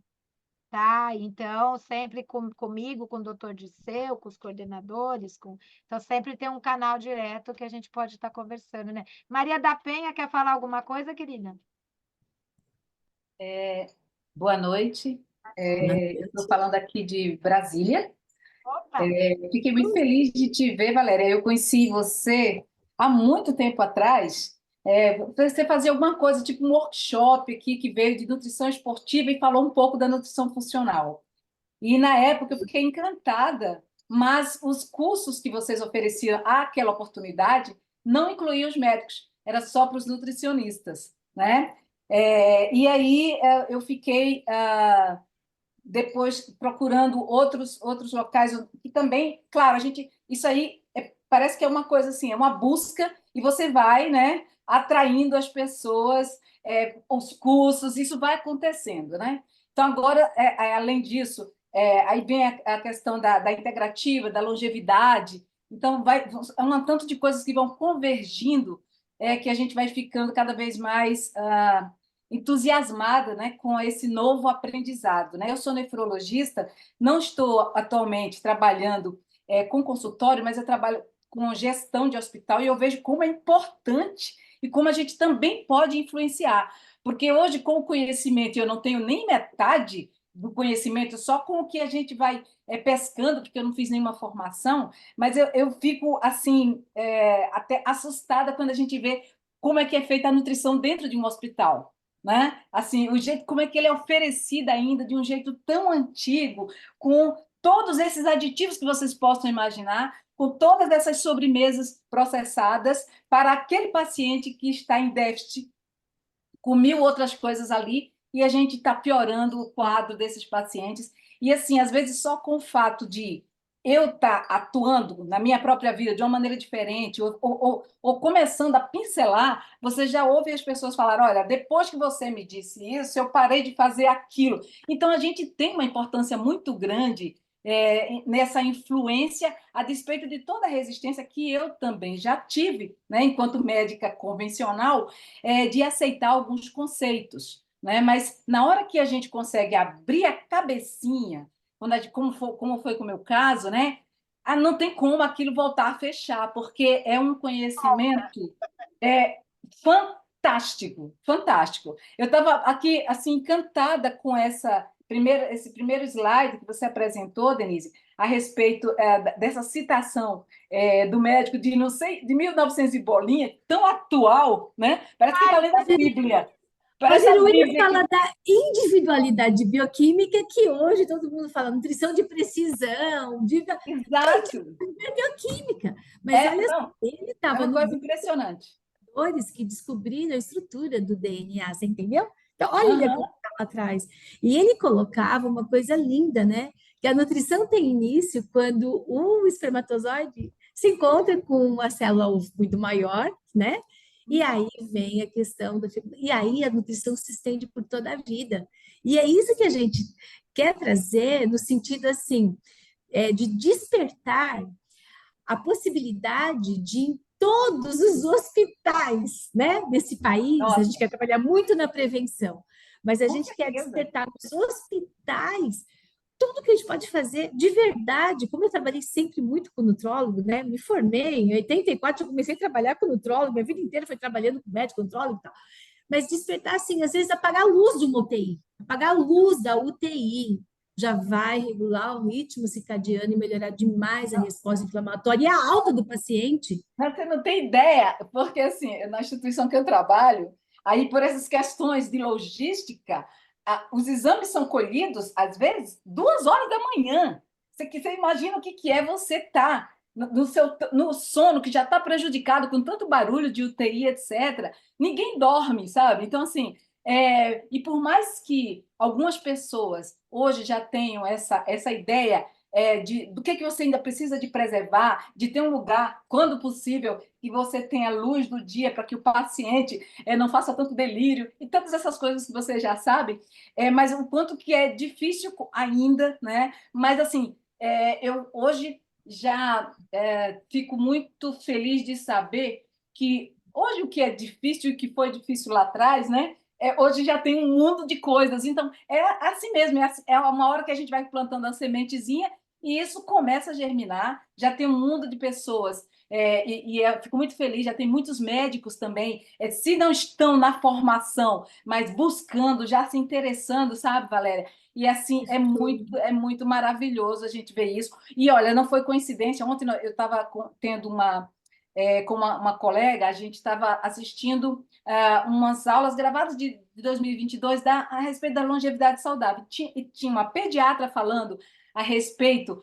tá? Então, sempre comigo, com o doutor Disseu, com os coordenadores, então sempre tem um canal direto que a gente pode estar conversando, né? Maria da Penha, quer falar alguma coisa, querida? Boa noite. Boa Eu estou noite. falando aqui de Brasília. Opa! Fiquei muito feliz de te ver, Valéria. Eu conheci você há muito tempo atrás. Você fazia alguma coisa, tipo um workshop aqui que veio de nutrição esportiva e falou um pouco da nutrição funcional. E na época eu fiquei encantada, mas os cursos que vocês ofereciam àquela oportunidade não incluíam os médicos, era só para os nutricionistas, né? E aí eu fiquei depois procurando outros locais que também, claro, a gente isso aí parece que é uma coisa assim, é uma busca e você vai, né, atraindo as pessoas, os cursos, isso vai acontecendo, né? Então agora, além disso, aí vem a questão da integrativa, da longevidade. Então é um tanto de coisas que vão convergindo, que a gente vai ficando cada vez mais entusiasmada, né, com esse novo aprendizado, né? Eu sou nefrologista, não estou atualmente trabalhando com consultório, mas eu trabalho com gestão de hospital e eu vejo como é importante e como a gente também pode influenciar, porque hoje com o conhecimento eu não tenho nem metade do conhecimento, só com o que a gente vai pescando, porque eu não fiz nenhuma formação, mas eu fico assim até assustada quando a gente vê como é que é feita a nutrição dentro de um hospital, né? Assim, o jeito como é que ele é oferecido ainda de um jeito tão antigo, com todos esses aditivos que vocês possam imaginar, com todas essas sobremesas processadas para aquele paciente que está em déficit, com mil outras coisas ali, e a gente está piorando o quadro desses pacientes. E assim, às vezes só com o fato de eu estar atuando na minha própria vida de uma maneira diferente, ou começando a pincelar, você já ouve as pessoas falar: olha, depois que você me disse isso, eu parei de fazer aquilo. Então, a gente tem uma importância muito grande nessa influência, a despeito de toda a resistência que eu também já tive, né, enquanto médica convencional, de aceitar alguns conceitos. Né? Mas na hora que a gente consegue abrir a cabecinha, como foi com o meu caso, né? Não tem como aquilo voltar a fechar, porque é um conhecimento fantástico, fantástico. Eu estava aqui assim encantada com esse primeiro slide que você apresentou, Denise, a respeito dessa citação do médico de não sei de 1900 e bolinha, tão atual, né? Parece que está lendo a Bíblia. Parece Roger a Williams Bíblia fala da individualidade bioquímica que hoje todo mundo fala nutrição de precisão, Exato. é bioquímica. Mas olha só, Não, ele é estava uma no coisa impressionante. pesquisadores que descobriram a estrutura do DNA, você entendeu? Então, olha ele como estava atrás. E ele colocava uma coisa linda, né? Que a nutrição tem início quando o espermatozoide se encontra com uma célula ovo muito maior, né? E aí vem a questão e aí a nutrição se estende por toda a vida. E é isso que a gente quer trazer no sentido assim, de despertar a possibilidade de em todos os hospitais, né, desse país, a gente Nossa, quer trabalhar muito na prevenção, mas a com gente quer certeza. despertar nos hospitais tudo que a gente pode fazer de verdade. Como eu trabalhei sempre muito com nutrólogo, né? Me formei em 84, eu comecei a trabalhar com nutrólogo, minha vida inteira foi trabalhando com médico, nutrólogo e tal. Mas despertar, assim, às vezes apagar a luz de uma UTI, apagar a luz da UTI já vai regular o ritmo circadiano e melhorar demais a resposta inflamatória e a alta do paciente. Mas você não tem ideia, porque assim, na instituição que eu trabalho, aí por essas questões de logística, os exames são colhidos, às vezes, 2 horas da manhã. Você imagina o que é você estar no sono, que já está prejudicado com tanto barulho de UTI, etc. Ninguém dorme, sabe? Então, assim, e por mais que algumas pessoas hoje já tenham essa ideia do que você ainda precisa de preservar, de ter um lugar, quando possível, que você tenha luz do dia para que o paciente não faça tanto delírio e tantas essas coisas que você já sabe, mas o quanto que é difícil ainda, né? Mas assim, eu hoje já fico muito feliz de saber que hoje o que é difícil e o que foi difícil lá atrás, né? Hoje já tem um mundo de coisas, então é assim mesmo, é uma hora que a gente vai plantando a sementezinha e isso começa a germinar, já tem um mundo de pessoas, eu fico muito feliz, já tem muitos médicos também, se não estão na formação, mas buscando, já se interessando, sabe, Valéria? E assim, é muito maravilhoso a gente ver isso. E olha, não foi coincidência, ontem eu estava tendo com uma colega, a gente estava assistindo umas aulas gravadas de 2022 a respeito da longevidade saudável. Tinha uma pediatra falando a respeito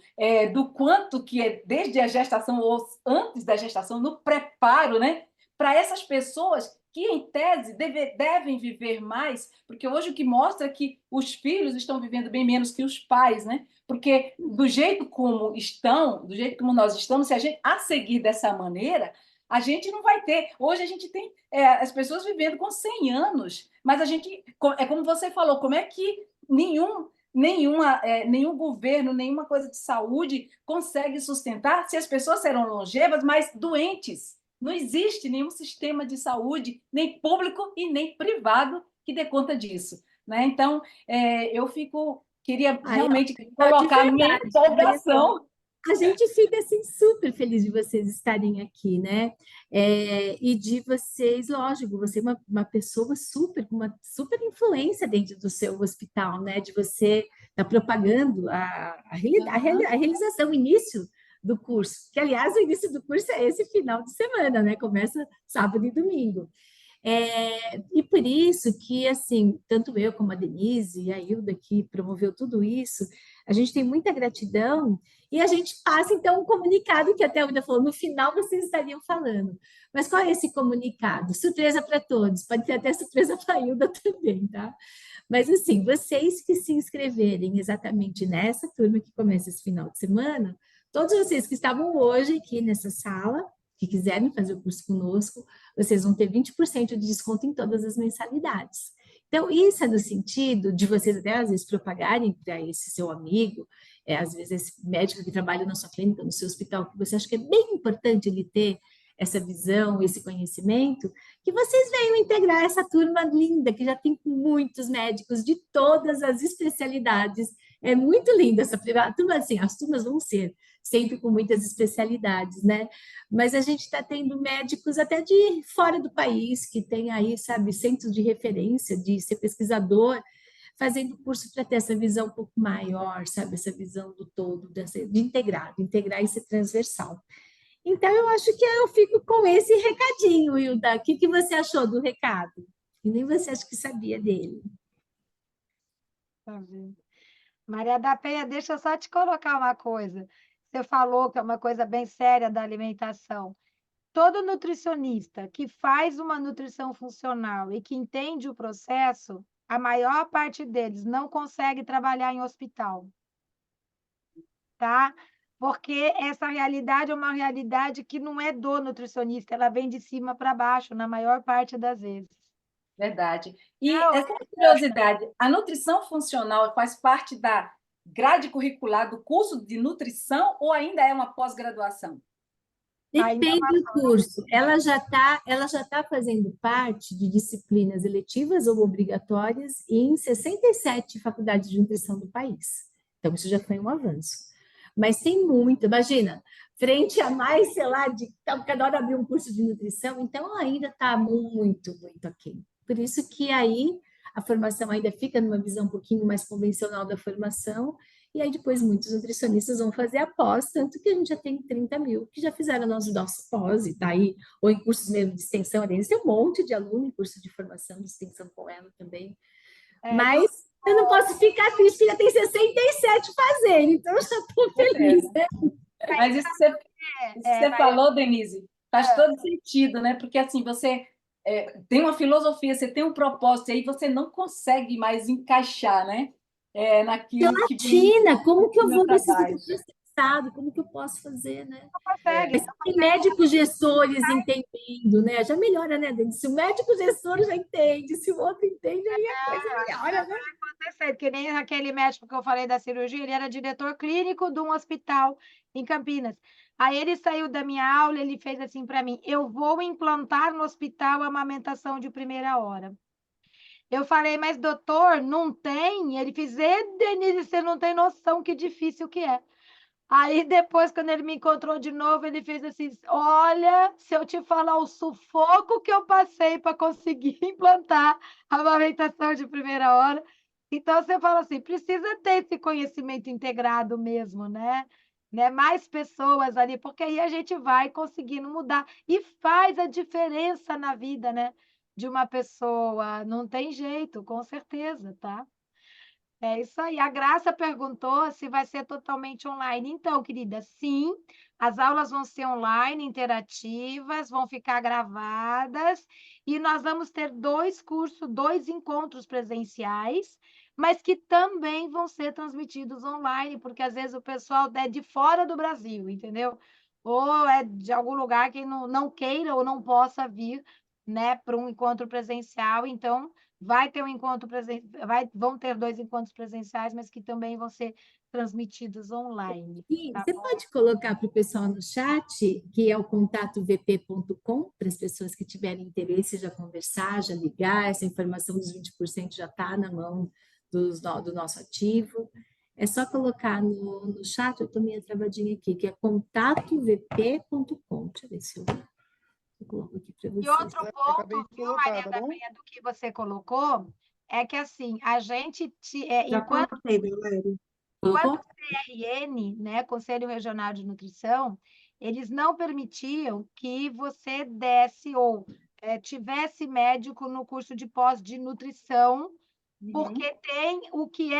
do quanto que é desde a gestação ou antes da gestação, no preparo, né, para essas pessoas que, em tese, devem viver mais, porque hoje o que mostra é que os filhos estão vivendo bem menos que os pais, né? Porque do jeito como estão, do jeito como nós estamos, se a gente a seguir dessa maneira, a gente não vai ter. Hoje a gente tem as pessoas vivendo com 100 anos, mas a gente, como você falou, como é que nenhum governo, nenhuma coisa de saúde consegue sustentar se as pessoas serão longevas, mas doentes? Não existe nenhum sistema de saúde, nem público e nem privado, que dê conta disso, né? Então, queria Aí, ó, realmente de colocar a minha verdade, olha só. empolgação. A gente fica assim super feliz de vocês estarem aqui, né? E de vocês, lógico, você é uma pessoa super, com uma super influência dentro do seu hospital, né? De você estar propagando a realização, o início do curso, que aliás o início do curso é esse final de semana, né? Começa sábado e domingo. E por isso que, assim, tanto eu como a Denise e a Hilda, que promoveu tudo isso, a gente tem muita gratidão e a gente passa, então, um comunicado que até a Hilda falou, no final vocês estariam falando. Mas qual é esse comunicado? Surpresa para todos, pode ter até surpresa para a Hilda também, tá? Mas, assim, vocês que se inscreverem exatamente nessa turma que começa esse final de semana, todos vocês que estavam hoje aqui nessa sala, que quiserem fazer o curso conosco, vocês vão ter 20% de desconto em todas as mensalidades. Então, isso é no sentido de vocês até às vezes propagarem para esse seu amigo, às vezes esse médico que trabalha na sua clínica, no seu hospital, que você acha que é bem importante ele ter essa visão, esse conhecimento, que vocês venham integrar essa turma linda, que já tem muitos médicos de todas as especialidades. É muito linda essa turma, assim, as turmas vão ser sempre com muitas especialidades, né? Mas a gente está tendo médicos até de fora do país, que tem aí, sabe, centros de referência, de ser pesquisador, fazendo curso para ter essa visão um pouco maior, sabe, essa visão do todo, de integrar e ser transversal. Então, eu acho que eu fico com esse recadinho, Hilda. O que você achou do recado? E nem você acha que sabia dele. Tá vendo? Maria da Penha, deixa eu só te colocar uma coisa. Você falou que é uma coisa bem séria da alimentação. todo nutricionista que faz uma nutrição funcional e que entende o processo, a maior parte deles não consegue trabalhar em hospital, tá? Porque essa realidade é uma realidade que não é do nutricionista, ela vem de cima para baixo, na maior parte das vezes. Verdade. E Não, essa curiosidade, a nutrição funcional faz parte da grade curricular do curso de nutrição ou ainda é uma pós-graduação? Depende do curso. Ela já tá fazendo parte de disciplinas eletivas ou obrigatórias em 67 faculdades de nutrição do país. Então, isso já foi um avanço. Mas tem muito, imagina, frente a mais, sei lá, de cada hora abrir um curso de nutrição, então ainda está muito, muito aquém. Por isso que aí a formação ainda fica numa visão um pouquinho mais convencional da formação, e aí depois muitos nutricionistas vão fazer a pós, tanto que a gente já tem 30 mil que já fizeram nosso pós, e tá aí, ou em cursos mesmo de extensão, a Denise tem um monte de aluno em curso de formação de extensão com ela também. Mas eu não posso ficar triste, que já tem 67 fazendo, então eu já estou feliz, né? Mas isso que você falou, Denise, faz todo sentido, né? Porque assim, você tem uma filosofia, você tem um propósito, e aí você não consegue mais encaixar, né? Naquilo que vem Gelatina, como que eu do vou meu desses trabalho. processados? Como que eu posso fazer, né? não consegue. Mas tem médicos gestores entendendo, né? Já melhora, né, Denise? Se o médico gestor já entende, se o outro entende, aí a coisa melhora, né? Acontecer, que nem aquele médico que eu falei da cirurgia, ele era diretor clínico de um hospital em Campinas. Aí ele saiu da minha aula, ele fez assim para mim: eu vou implantar no hospital a amamentação de primeira hora. Eu falei, mas doutor, não tem? Ele fez, Denise, você não tem noção que difícil que é. Aí depois, quando ele me encontrou de novo, ele fez assim: olha, se eu te falar o sufoco que eu passei para conseguir implantar a amamentação de primeira hora. Então, você fala assim, precisa ter esse conhecimento integrado mesmo, né? Mais pessoas ali, porque aí a gente vai conseguindo mudar. E faz a diferença na vida, né? De uma pessoa. Não tem jeito, com certeza, tá? É isso aí. A Graça perguntou se vai ser totalmente online. Então, querida, sim, as aulas vão ser online, interativas, vão ficar gravadas, e nós vamos ter 2 cursos, 2 encontros presenciais, mas que também vão ser transmitidos online, porque às vezes o pessoal é de fora do Brasil, entendeu? Ou é de algum lugar que não queira ou não possa vir, né, para um encontro presencial. Então, vai ter um encontro vão ter 2 encontros presenciais, mas que também vão ser transmitidos online. E Tá você bom? pode colocar para o pessoal no chat, que é o contatovp.com, para as pessoas que tiverem interesse já conversar, já ligar, essa informação dos 20% já está na mão do nosso ativo. É só colocar no chat, eu estou meio travadinha aqui, que é contatovp.com. Deixa eu ver se eu coloco aqui para E vocês. outro Acabei ponto, de viu, colocar, Maria tá da bom? Penha, do que você colocou, é que assim, a gente, Já enquanto coloquei, Valéria. Colocou? CRN, né, Conselho Regional de Nutrição, eles não permitiam que você desse ou tivesse médico no curso de pós de nutrição, porque tem o que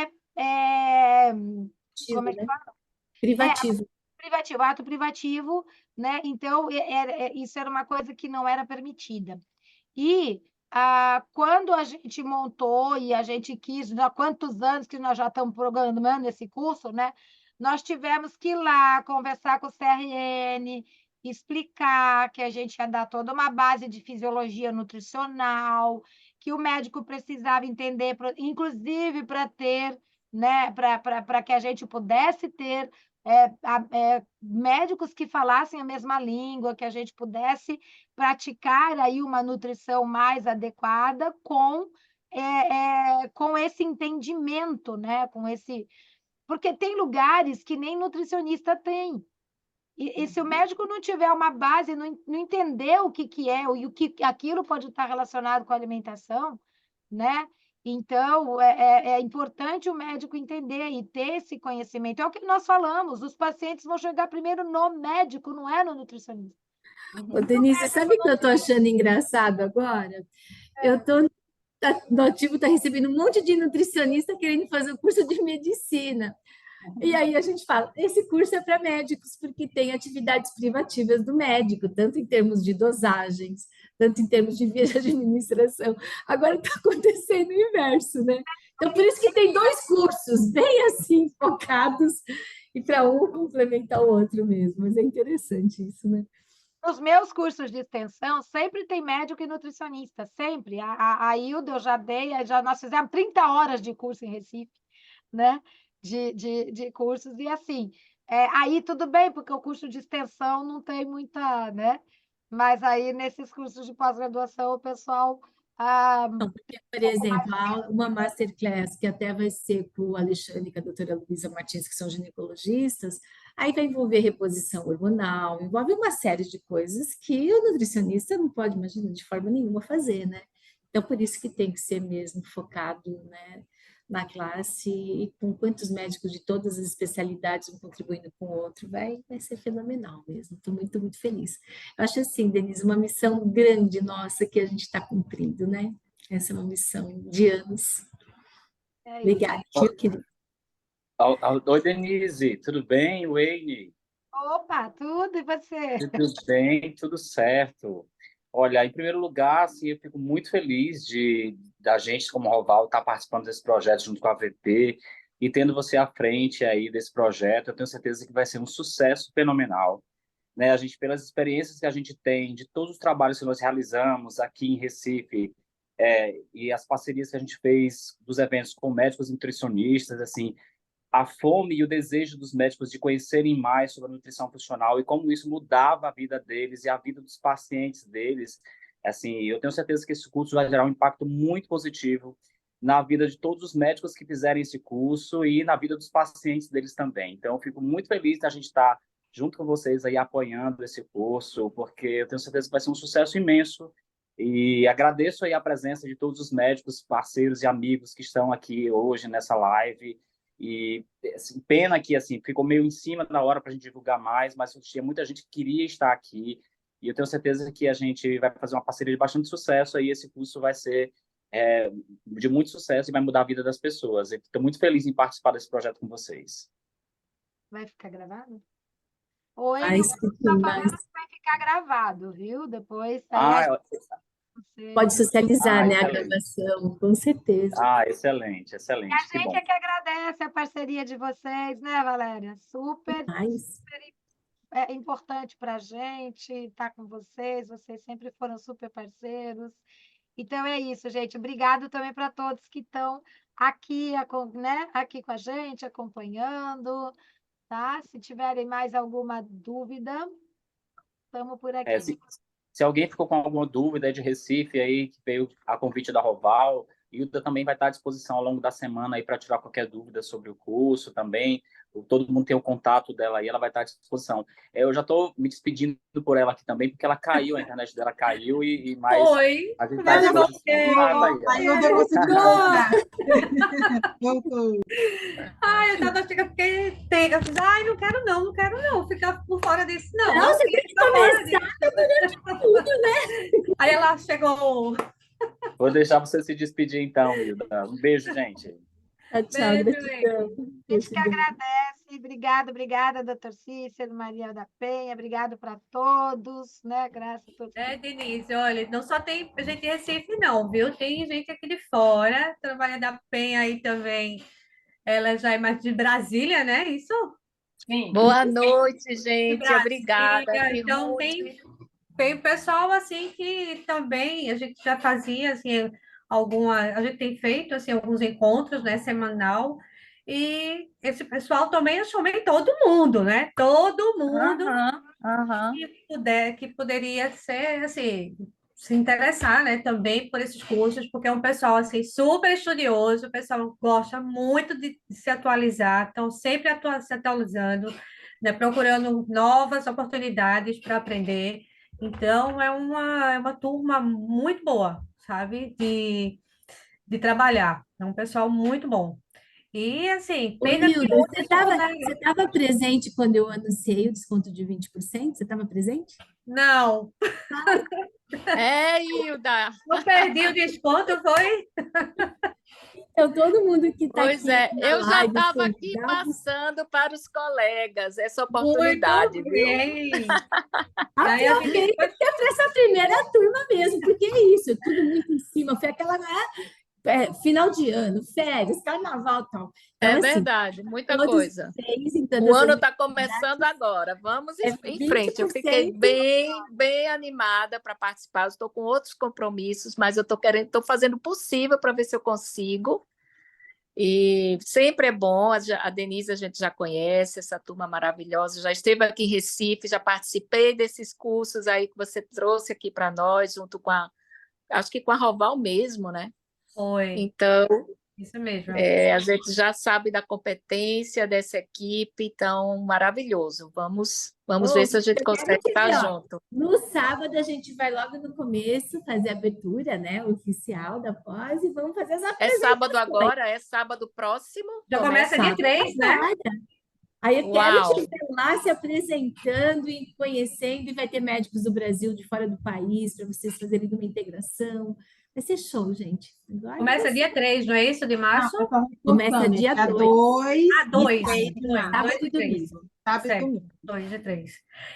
como é que Né? fala? Privativo. Privativo, ato privativo, né? Então, isso era uma coisa que não era permitida. E quando a gente montou e a gente quis, há quantos anos que nós já estamos programando esse curso, né? Nós tivemos que ir lá conversar com o CRN, explicar que a gente ia dar toda uma base de fisiologia nutricional, que o médico precisava entender, inclusive para ter, né, para que a gente pudesse ter médicos que falassem a mesma língua, que a gente pudesse praticar aí uma nutrição mais adequada com esse entendimento, né? Porque tem lugares que nem nutricionista tem. E se o médico não tiver uma base, não entender o que é e o que aquilo pode estar relacionado com a alimentação, né? Então, é importante o médico entender e ter esse conhecimento. É o que nós falamos, os pacientes vão chegar primeiro no médico, não é no nutricionista. Ô, Denise, sabe o que eu estou achando engraçado agora? Eu estou no ativo, está recebendo um monte de nutricionista querendo fazer o curso de medicina. E aí a gente fala, esse curso é para médicos, porque tem atividades privativas do médico, tanto em termos de dosagens, tanto em termos de via de administração. Agora está acontecendo o inverso, né? Então, por isso que tem dois cursos, bem assim, focados, e para um complementar o outro mesmo. Mas é interessante isso, né? Nos meus cursos de extensão, sempre tem médico e nutricionista, sempre. A Hilda eu já dei, nós fizemos 30 horas de curso em Recife, né? De cursos, e assim, aí tudo bem, porque o curso de extensão não tem muita, né? Mas aí nesses cursos de pós-graduação, o pessoal. Não, porque, por exemplo, há uma masterclass que até vai ser com o Alexandre e com a doutora Luísa Martins, que são ginecologistas, aí vai envolver reposição hormonal, envolve uma série de coisas que o nutricionista não pode, imagina, de forma nenhuma fazer, né? Então, por isso que tem que ser mesmo focado, né, na classe, e com quantos médicos de todas as especialidades um contribuindo com o outro, vai ser fenomenal mesmo. Estou muito, muito feliz. Eu acho assim, Denise, uma missão grande nossa que a gente está cumprindo, né? Essa é uma missão de anos. É isso. Obrigada, viu, querido? Oi, Denise, tudo bem, Wayne? Opa, tudo, e você? Tudo bem, tudo certo. Olha, em primeiro lugar, assim, eu fico muito feliz da gente, como Roval, estar participando desse projeto junto com a VP e tendo você à frente aí desse projeto. Eu tenho certeza que vai ser um sucesso fenomenal, né? A gente, pelas experiências que a gente tem, de todos os trabalhos que nós realizamos aqui em Recife, e as parcerias que a gente fez dos eventos com médicos e nutricionistas, assim, a fome e o desejo dos médicos de conhecerem mais sobre a nutrição funcional e como isso mudava a vida deles e a vida dos pacientes deles. Assim, eu tenho certeza que esse curso vai gerar um impacto muito positivo na vida de todos os médicos que fizerem esse curso e na vida dos pacientes deles também. Então, eu fico muito feliz de a gente estar junto com vocês aí apoiando esse curso, porque eu tenho certeza que vai ser um sucesso imenso. E agradeço aí a presença de todos os médicos, parceiros e amigos que estão aqui hoje nessa live. E assim, pena que assim ficou meio em cima da hora para a gente divulgar mais, mas tinha muita gente que queria estar aqui e eu tenho certeza que a gente vai fazer uma parceria de bastante sucesso aí. Esse curso vai ser de muito sucesso e vai mudar a vida das pessoas. Estou muito feliz em participar desse projeto com vocês. Vai ficar gravado? Oi, Ai, o sim, que está mas falando que vai ficar gravado, viu? Depois Ah, pode socializar, né, a excelente. gravação, com certeza. Excelente, E a excelente, que gente bom. é que agradece a parceria de vocês, né, Valéria? Super Mas, importante para a gente estar com vocês sempre foram super parceiros. Então é isso, gente. Obrigado também para todos que estão aqui, né, aqui com a gente, acompanhando, tá? Se tiverem mais alguma dúvida, estamos por aqui. Se alguém ficou com alguma dúvida de Recife aí, que veio a convite da Roval, Hilda também vai estar à disposição ao longo da semana aí para tirar qualquer dúvida sobre o curso também. Todo mundo tem o contato dela aí, ela vai estar à disposição. Eu já estou me despedindo por ela aqui também, porque ela caiu, a internet dela caiu, mas Oi, a gente está à mas disposição. Aí eu já consegui voltar. Voltou. ai, eu tava chegando, fiquei pega. Eu fiz, ai, não quero não, não quero não, ficar por fora disso, não. não, você tem que começar tudo, né? Aí ela chegou. Vou deixar você se despedir então, Hilda. Um beijo, gente. Tchau, Beijo, gratidão. A gente que agradece. Obrigada, doutor Cícero, Maria da Penha. Obrigado para todos, né? Graças a todos. Denise, olha, não só tem gente de Recife, não, viu? Tem gente aqui de fora, trabalha da Penha aí também. Ela já é mais de Brasília, né? Isso? Sim. Boa noite, De gente. Brasília. Obrigada. Então, tem pessoal assim que também a gente já fazia assim a gente tem feito assim alguns encontros, né, semanal. E esse pessoal também eu chamei todo mundo, né? Todo mundo que poderia ser assim se interessar, né, também por esses cursos, porque é um pessoal assim super estudioso, o pessoal gosta muito de se atualizar, estão sempre se atualizando, né, procurando novas oportunidades para aprender. Então, é uma turma muito boa, sabe? De trabalhar. É um pessoal muito bom. E, assim, Ô, pena que Hilda, outros não, né? você estava presente quando eu anunciei o desconto de 20%? Você estava presente? Não, É, Hilda. eu perdi o desconto, foi? Então, todo mundo que está Pois aqui é, na eu já live, estava aqui convidado, passando para os colegas essa Muito oportunidade, viu? bem. E aí a gente aproveita depois que é para essa primeira turma mesmo, porque é isso, é tudo muito em cima, foi aquela final de ano, férias, carnaval e tal. Então, É assim, verdade, muita todos coisa. vocês, em O todas as ano está começando agora. Vamos é em frente. Eu fiquei 20%. bem animada para participar. Estou com outros compromissos, mas eu estou fazendo o possível para ver se eu consigo. E sempre é bom. A Denise a gente já conhece, essa turma maravilhosa. Já esteve aqui em Recife, já participei desses cursos aí que você trouxe aqui para nós, junto com acho que com a Roval mesmo, né? foi. Então, Isso mesmo. a gente já sabe da competência dessa equipe, então, maravilhoso. Vamos ver Oh, se a gente eu quero consegue te estar ver, ó. junto. No sábado a gente vai logo no começo fazer a abertura, né, oficial da pós e vamos fazer as É sábado apresentações. agora? É sábado próximo? Já começa dia Começa? 3, né? Aí eu quero Uau! te ver lá se apresentando e conhecendo, e vai ter médicos do Brasil, de fora do país, para vocês fazerem uma integração. Vai ser show, gente. Agora vai Começa ser. dia 3, não é isso, de Não, março? eu estou Começa reforçando, é dia dia 2 2 Ah, e 2, 3 de 2, maio, sábado 2 e e 3. domingo. sábado e Certo, domingo. 2 e 3.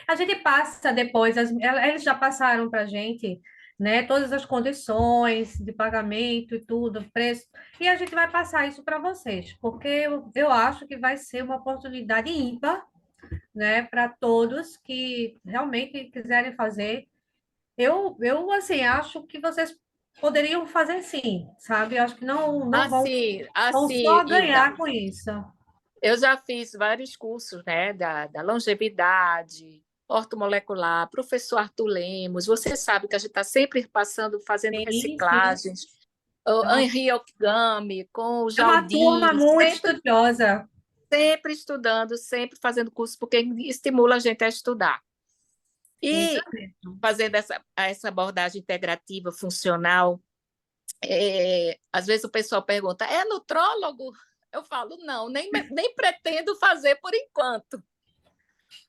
A gente passa depois, eles já passaram para a gente, né, todas as condições de pagamento e tudo, preço, e a gente vai passar isso para vocês, porque eu acho que vai ser uma oportunidade ímpar, né, para todos que realmente quiserem fazer. Eu assim, acho que vocês poderiam fazer sim, sabe? Eu acho que não vão Assim, só Hilda, ganhar com isso. eu já fiz vários cursos, né, da longevidade, ortomolecular, professor Arthur Lemos. Você sabe que a gente está sempre passando, fazendo Sim, sim. reciclagens. O Henri Okigami, com o É uma turma Jardim, muito estudiosa. sempre estudando, sempre fazendo curso, porque estimula a gente a estudar. Isso E mesmo. fazendo essa abordagem integrativa, funcional, às vezes o pessoal pergunta, é nutrólogo? Eu falo, não, nem pretendo fazer por enquanto.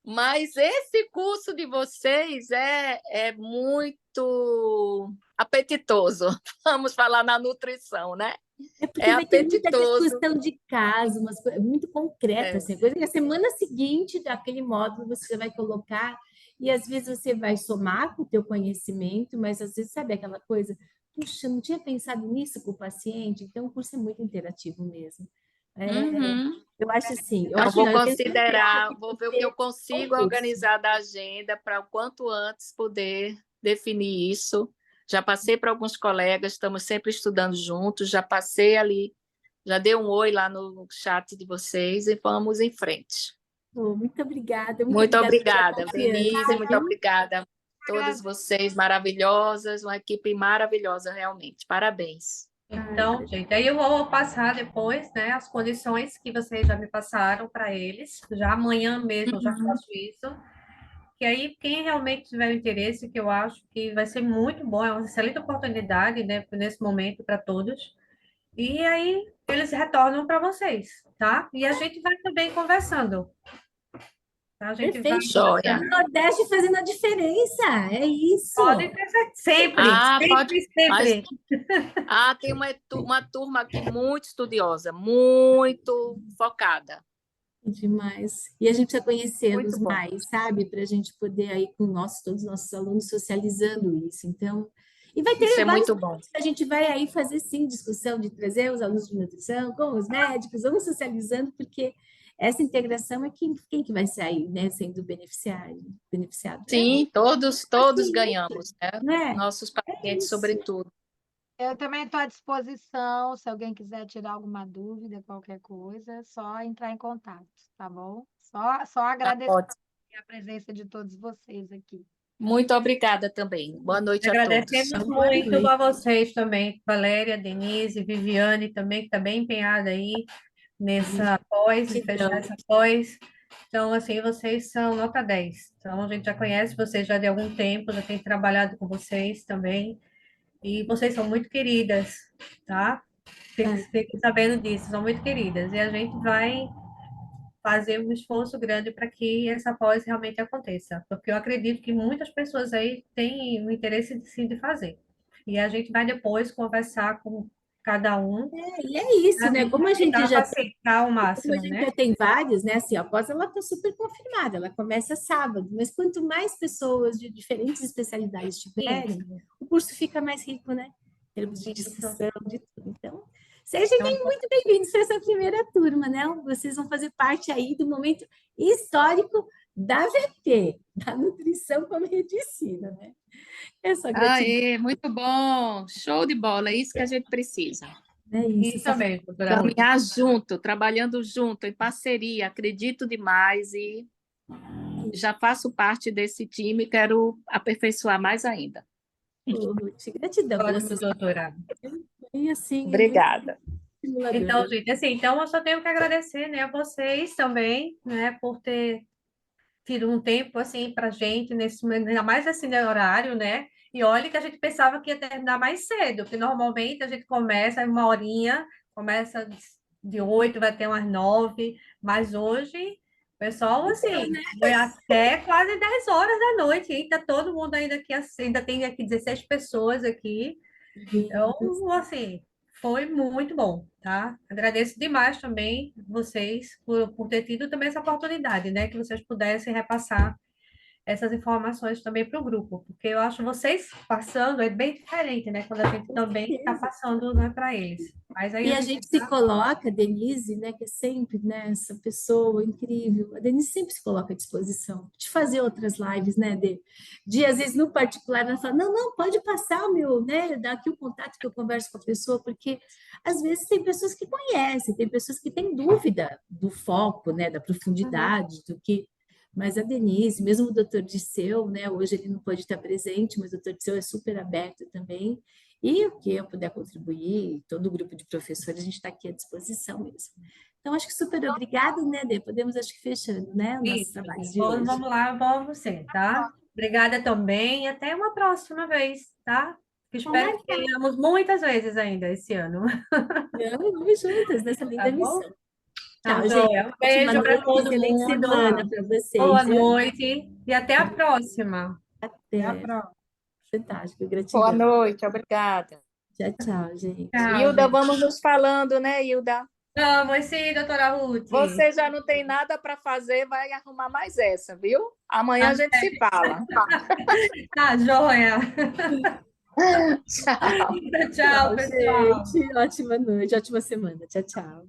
Mas esse curso de vocês é muito apetitoso. Vamos falar na nutrição, né? É É porque vai ter muita apetitoso. discussão de caso, umas coisas muito concretas, É. assim, coisa que a semana seguinte daquele módulo você vai colocar, e às vezes você vai somar com o teu conhecimento, mas às vezes sabe aquela coisa, puxa, não tinha pensado nisso com o paciente, então o curso é muito interativo mesmo. Uhum. Eu acho assim, eu Então, acho não, vou eu tenho certeza considerar, que vou vai ver o que eu ter consigo concurso. organizar da agenda para o quanto antes poder definir isso. Já passei para alguns colegas, estamos sempre estudando juntos, já passei ali, já dei um oi lá no chat de vocês e vamos em frente. Oh, muito Muito obrigada pela obrigada, Denise, confiança, muito viu? obrigada. Todas vocês maravilhosas, uma equipe maravilhosa, realmente. Parabéns. Então, gente, aí eu vou passar depois, né, as condições que vocês já me passaram para eles. Já amanhã mesmo eu já faço isso. Que aí, quem realmente tiver interesse, que eu acho que vai ser muito bom, é uma excelente oportunidade, né, nesse momento para todos. E aí, eles retornam para vocês, tá? E a gente vai também conversando. Tá? A gente vai Perfeito. Joia. O Nordeste fazendo a diferença, é isso. Pode ter certeza. Sempre, Pode, sempre, mas sempre. tem uma turma aqui muito estudiosa, muito focada. Demais. E a gente precisa conhecê-los Muito bom. mais, sabe? Para a gente poder aí com todos os nossos alunos socializando isso. Então, e vai ter Isso é vários muito bom. momentos que a gente vai aí fazer sim discussão de trazer os alunos de nutrição com os médicos, vamos socializando, porque essa integração é quem que vai sair, né, sendo beneficiado. Sim, todos Paciente, ganhamos, né? né? Nossos É pacientes, isso. sobretudo. Eu também estou à disposição, se alguém quiser tirar alguma dúvida, qualquer coisa, é só entrar em contato, tá bom? Só agradecer Ótimo. a presença de todos vocês aqui. Muito obrigada também. Boa noite a todos. Agradecemos Boa muito noite. a vocês também, Valéria, Denise, Viviane também, que está bem empenhada aí nessa pós, em fechar essa pós. Então, assim, vocês são nota 10. Então, a gente já conhece vocês já de algum tempo, já tem trabalhado com vocês também. E vocês são muito queridas, tá? Fiquem sabendo disso, são muito queridas. E a gente vai fazer um esforço grande para que essa pós realmente aconteça, porque eu acredito que muitas pessoas aí têm o interesse sim de fazer. E a gente vai depois conversar com cada um, E é isso, né? Como a gente para já facilitar ao Como a máximo, gente né? já tem vários, né? Assim, a pós ela está super confirmada, ela começa sábado, mas quanto mais pessoas de diferentes especialidades tiverem, Isso, o curso fica mais rico, né? Em termos de isso. discussão, de tudo. Então, sejam Então, muito bem-vindos para essa primeira turma, né? Vocês vão fazer parte aí do momento histórico da VT, da nutrição com a medicina, né? É só gratidão, Aê, muito bom, show de bola, é isso que a gente precisa. é isso, isso essa mesmo, doutora Ruth. Caminhar junto, trabalhando junto, em parceria, acredito demais e já faço parte desse time e quero aperfeiçoar mais ainda. gratidão pela Ótimo, sua doutora. e assim, é muito Obrigada. estimulador, Então, né? gente, assim, então eu só tenho que agradecer, né, a vocês também, né, por ter tido um tempo, assim, pra gente, ainda mais assim, no horário, né? E olha que a gente pensava que ia terminar mais cedo, porque normalmente a gente começa uma horinha, começa de 8, vai ter umas 9, mas hoje, o pessoal, assim, foi até quase 10 horas da noite, hein? Tá todo mundo ainda aqui, assim, ainda tem aqui 16 pessoas aqui, então, assim, foi muito bom, tá? Agradeço demais também vocês por ter tido também essa oportunidade, né? Que vocês pudessem repassar essas informações também para o grupo, porque eu acho vocês passando é bem diferente, né? Quando a gente Com também está certeza. passando, né, para eles. Mas aí E a a gente gente se coloca, Denise, né, que é sempre, né, essa pessoa incrível. A Denise sempre se coloca à disposição de fazer outras lives, né, de às vezes no particular ela fala, não, não, pode passar o meu, né, dá aqui o contato que eu converso com a pessoa, porque às vezes tem pessoas que conhecem, tem pessoas que têm dúvida do foco, né, da Uhum. profundidade, do que. Mas a Denise, mesmo o doutor Disseu, né, hoje ele não pode estar presente, mas o doutor Disseu é super aberto também. E o que eu puder contribuir, todo o grupo de professores, a gente está aqui à disposição mesmo. Então, acho que super obrigada, né, Dê? Podemos, acho que fechando, né, o nosso Isso. trabalho de Vamos, hoje. vamos lá, vamos sim, tá? Obrigada também e até uma próxima vez, tá? Vamos Espero que marcar. tenhamos muitas vezes ainda esse ano, Vamos juntas nessa tá linda bom? missão. Tá, Tchau, gente. joia. Um Ótima beijo para noite, todo excelente mundo. semana para vocês, Boa viu? noite e até a próxima. Até a Até. próxima. Fantástico, Boa gratidão. noite, obrigada. Tchau, tchau, gente. Tchau, Hilda, gente. vamos nos falando, né, Hilda? Vamos sim, doutora Ruth. Você já não tem nada para fazer, vai arrumar mais essa, viu? Amanhã a gente se fala. Tá, joia. Tchau. Tchau, Tchau, pessoal. gente. Ótima noite, ótima semana. Tchau, tchau.